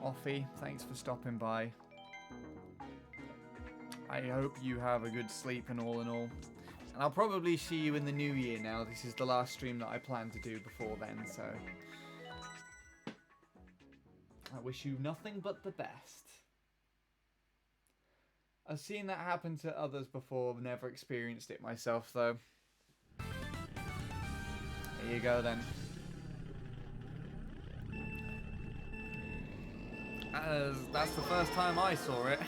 Offie, thanks for stopping by. I hope you have a good sleep and all in all. And I'll probably see you in the new year now. This is the last stream that I plan to do before then, so... I wish you nothing but the best. I've seen that happen to others before, I've never experienced it myself though. There you go then. That's the first time I saw it.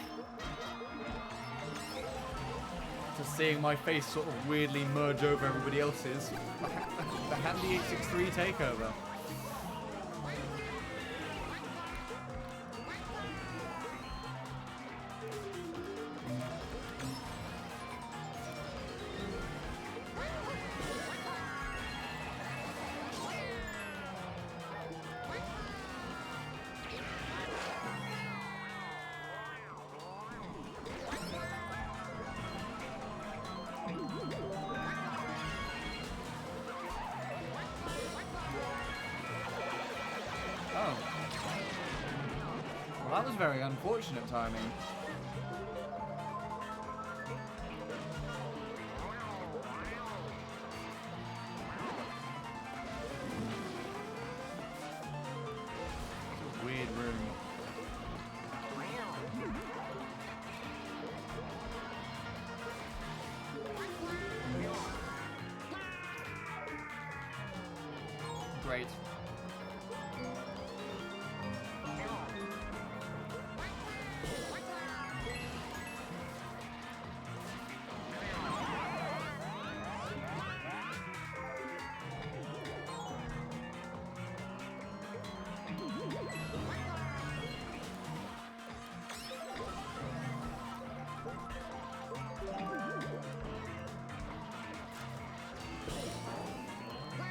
Just seeing my face sort of weirdly merge over everybody else's. The Handy 863 takeover. Well, that was very unfortunate timing. It's a weird room. Great.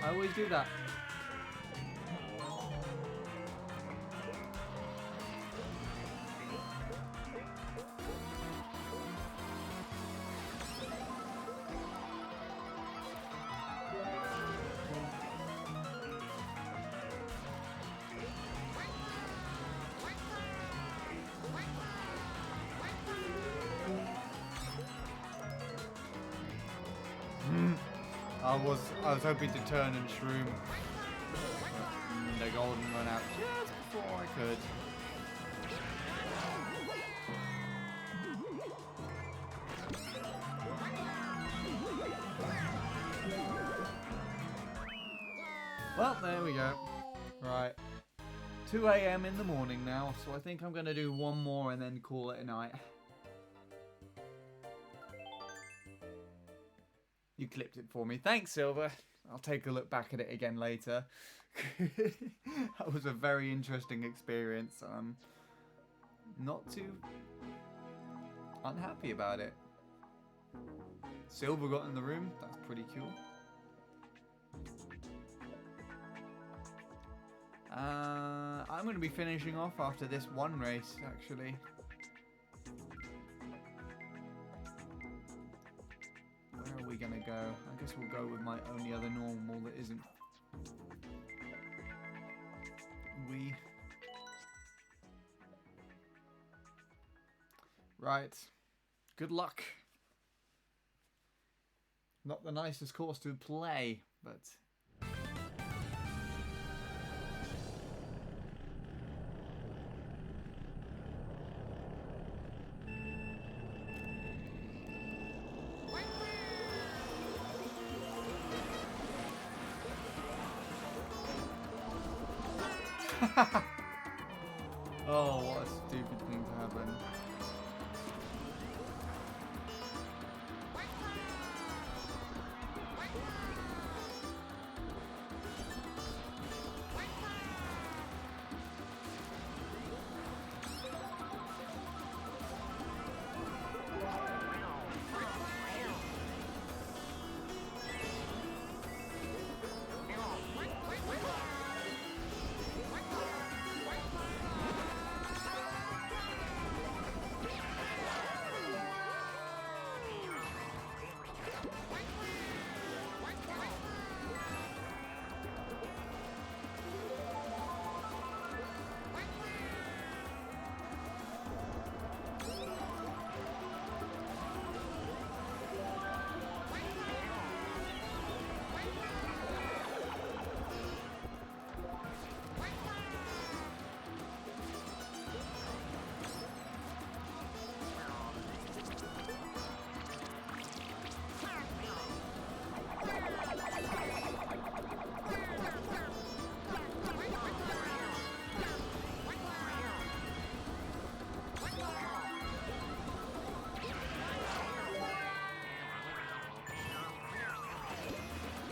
I always do that. I was hoping to turn and shroom the golden run out just before I could. Well, there we go. Right. 2 a.m. in the morning now, so I think I'm going to do one more and then call it a night. You clipped it for me. Thanks, Silver. I'll take a look back at it again later. That was a very interesting experience. I'm not too unhappy about it. Silver got in the room. That's pretty cool. I'm going to be finishing off after this one race, actually. Where are we going to go? I guess we'll go with my only other normal that isn't we. Right. Good luck. Not the nicest course to play, but... Oh, what a stupid thing to happen.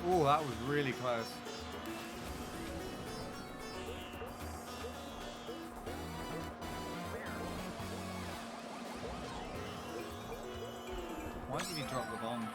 Oh, that was really close. Why did he drop the bomb?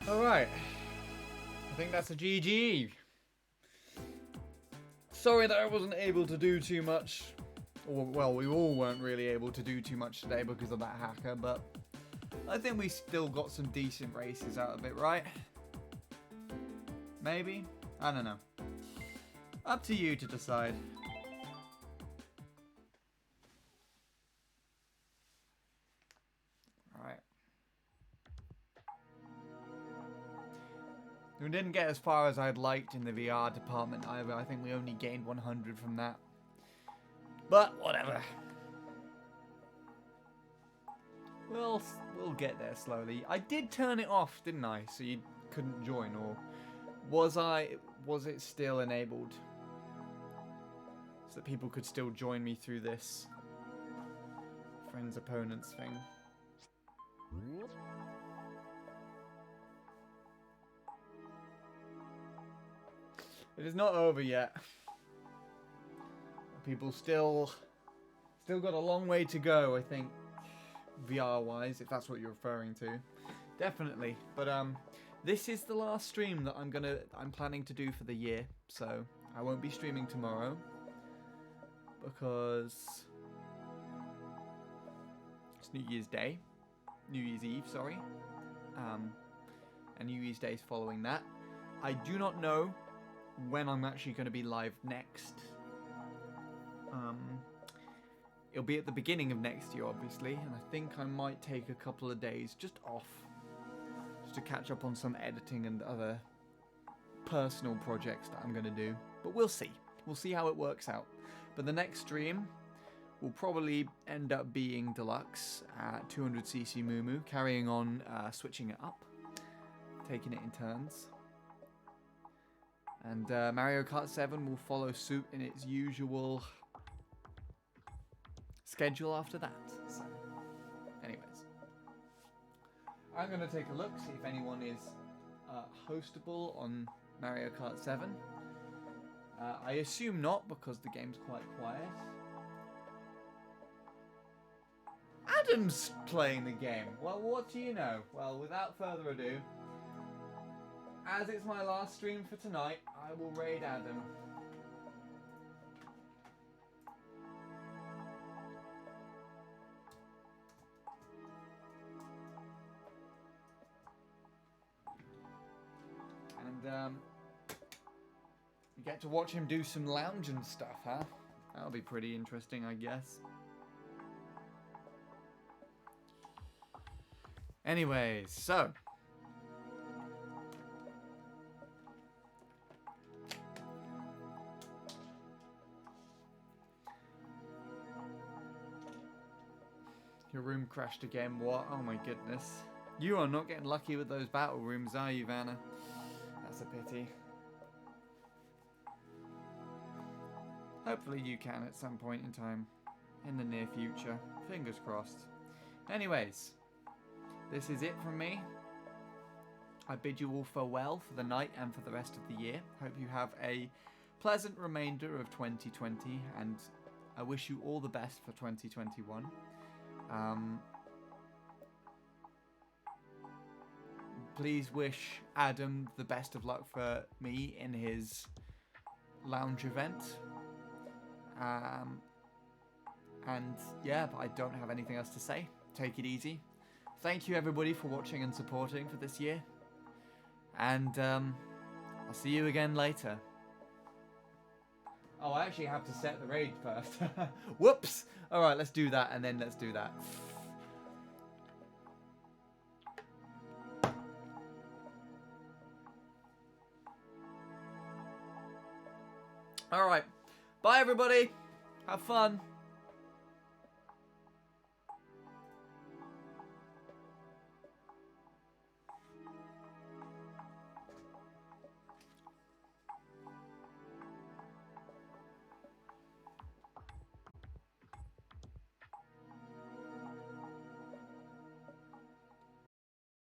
Alright. I think that's a GG. Sorry that I wasn't able to do too much. Or, well, we all weren't really able to do too much today because of that hacker, but I think we still got some decent races out of it, right? Maybe? I don't know. Up to you to decide. Alright. We didn't get as far as I'd liked in the VR department either. I think we only gained 100 from that. But, whatever. We'll get there slowly. I did turn it off, didn't I? So you couldn't join, or was it still enabled? So that people could still join me through this friends opponents thing. It is not over yet. People still got a long way to go, I think, VR-wise, if that's what you're referring to. Definitely. But this is the last stream that I'm planning to do for the year, so I won't be streaming tomorrow because it's New Year's Day. New Year's Eve, sorry. And New Year's Day is following that. I do not know when I'm actually going to be live next. It'll be at the beginning of next year, obviously, and I think I might take a couple of days just off, just to catch up on some editing and other personal projects that I'm going to do. But we'll see. We'll see how it works out. But the next stream will probably end up being Deluxe at 200cc Moo, carrying on switching it up, taking it in turns. And Mario Kart 7 will follow suit in its usual schedule after that. So, anyways, I'm going to take a look, see if anyone is hostable on Mario Kart 7. I assume not, because the game's quite quiet. Adam's playing the game. Well, what do you know? Well, without further ado, as it's my last stream for tonight, I will raid Adam. And, you get to watch him do some lounge and stuff, huh? That'll be pretty interesting, I guess. Anyways, so... Your room crashed again, what? Oh my goodness. You are not getting lucky with those battle rooms, are you, Vanna? That's a pity. Hopefully you can at some point in time. In the near future. Fingers crossed. Anyways. This is it from me. I bid you all farewell for the night and for the rest of the year. Hope you have a pleasant remainder of 2020. And I wish you all the best for 2021. Please wish Adam the best of luck for me in his lounge event. And yeah, I don't have anything else to say. Take it easy. Thank you everybody for watching and supporting for this year. And I'll see you again later. Oh, I actually have to set the raid first. Whoops! Alright, let's do that and then let's do that. Alright. Bye everybody. Have fun.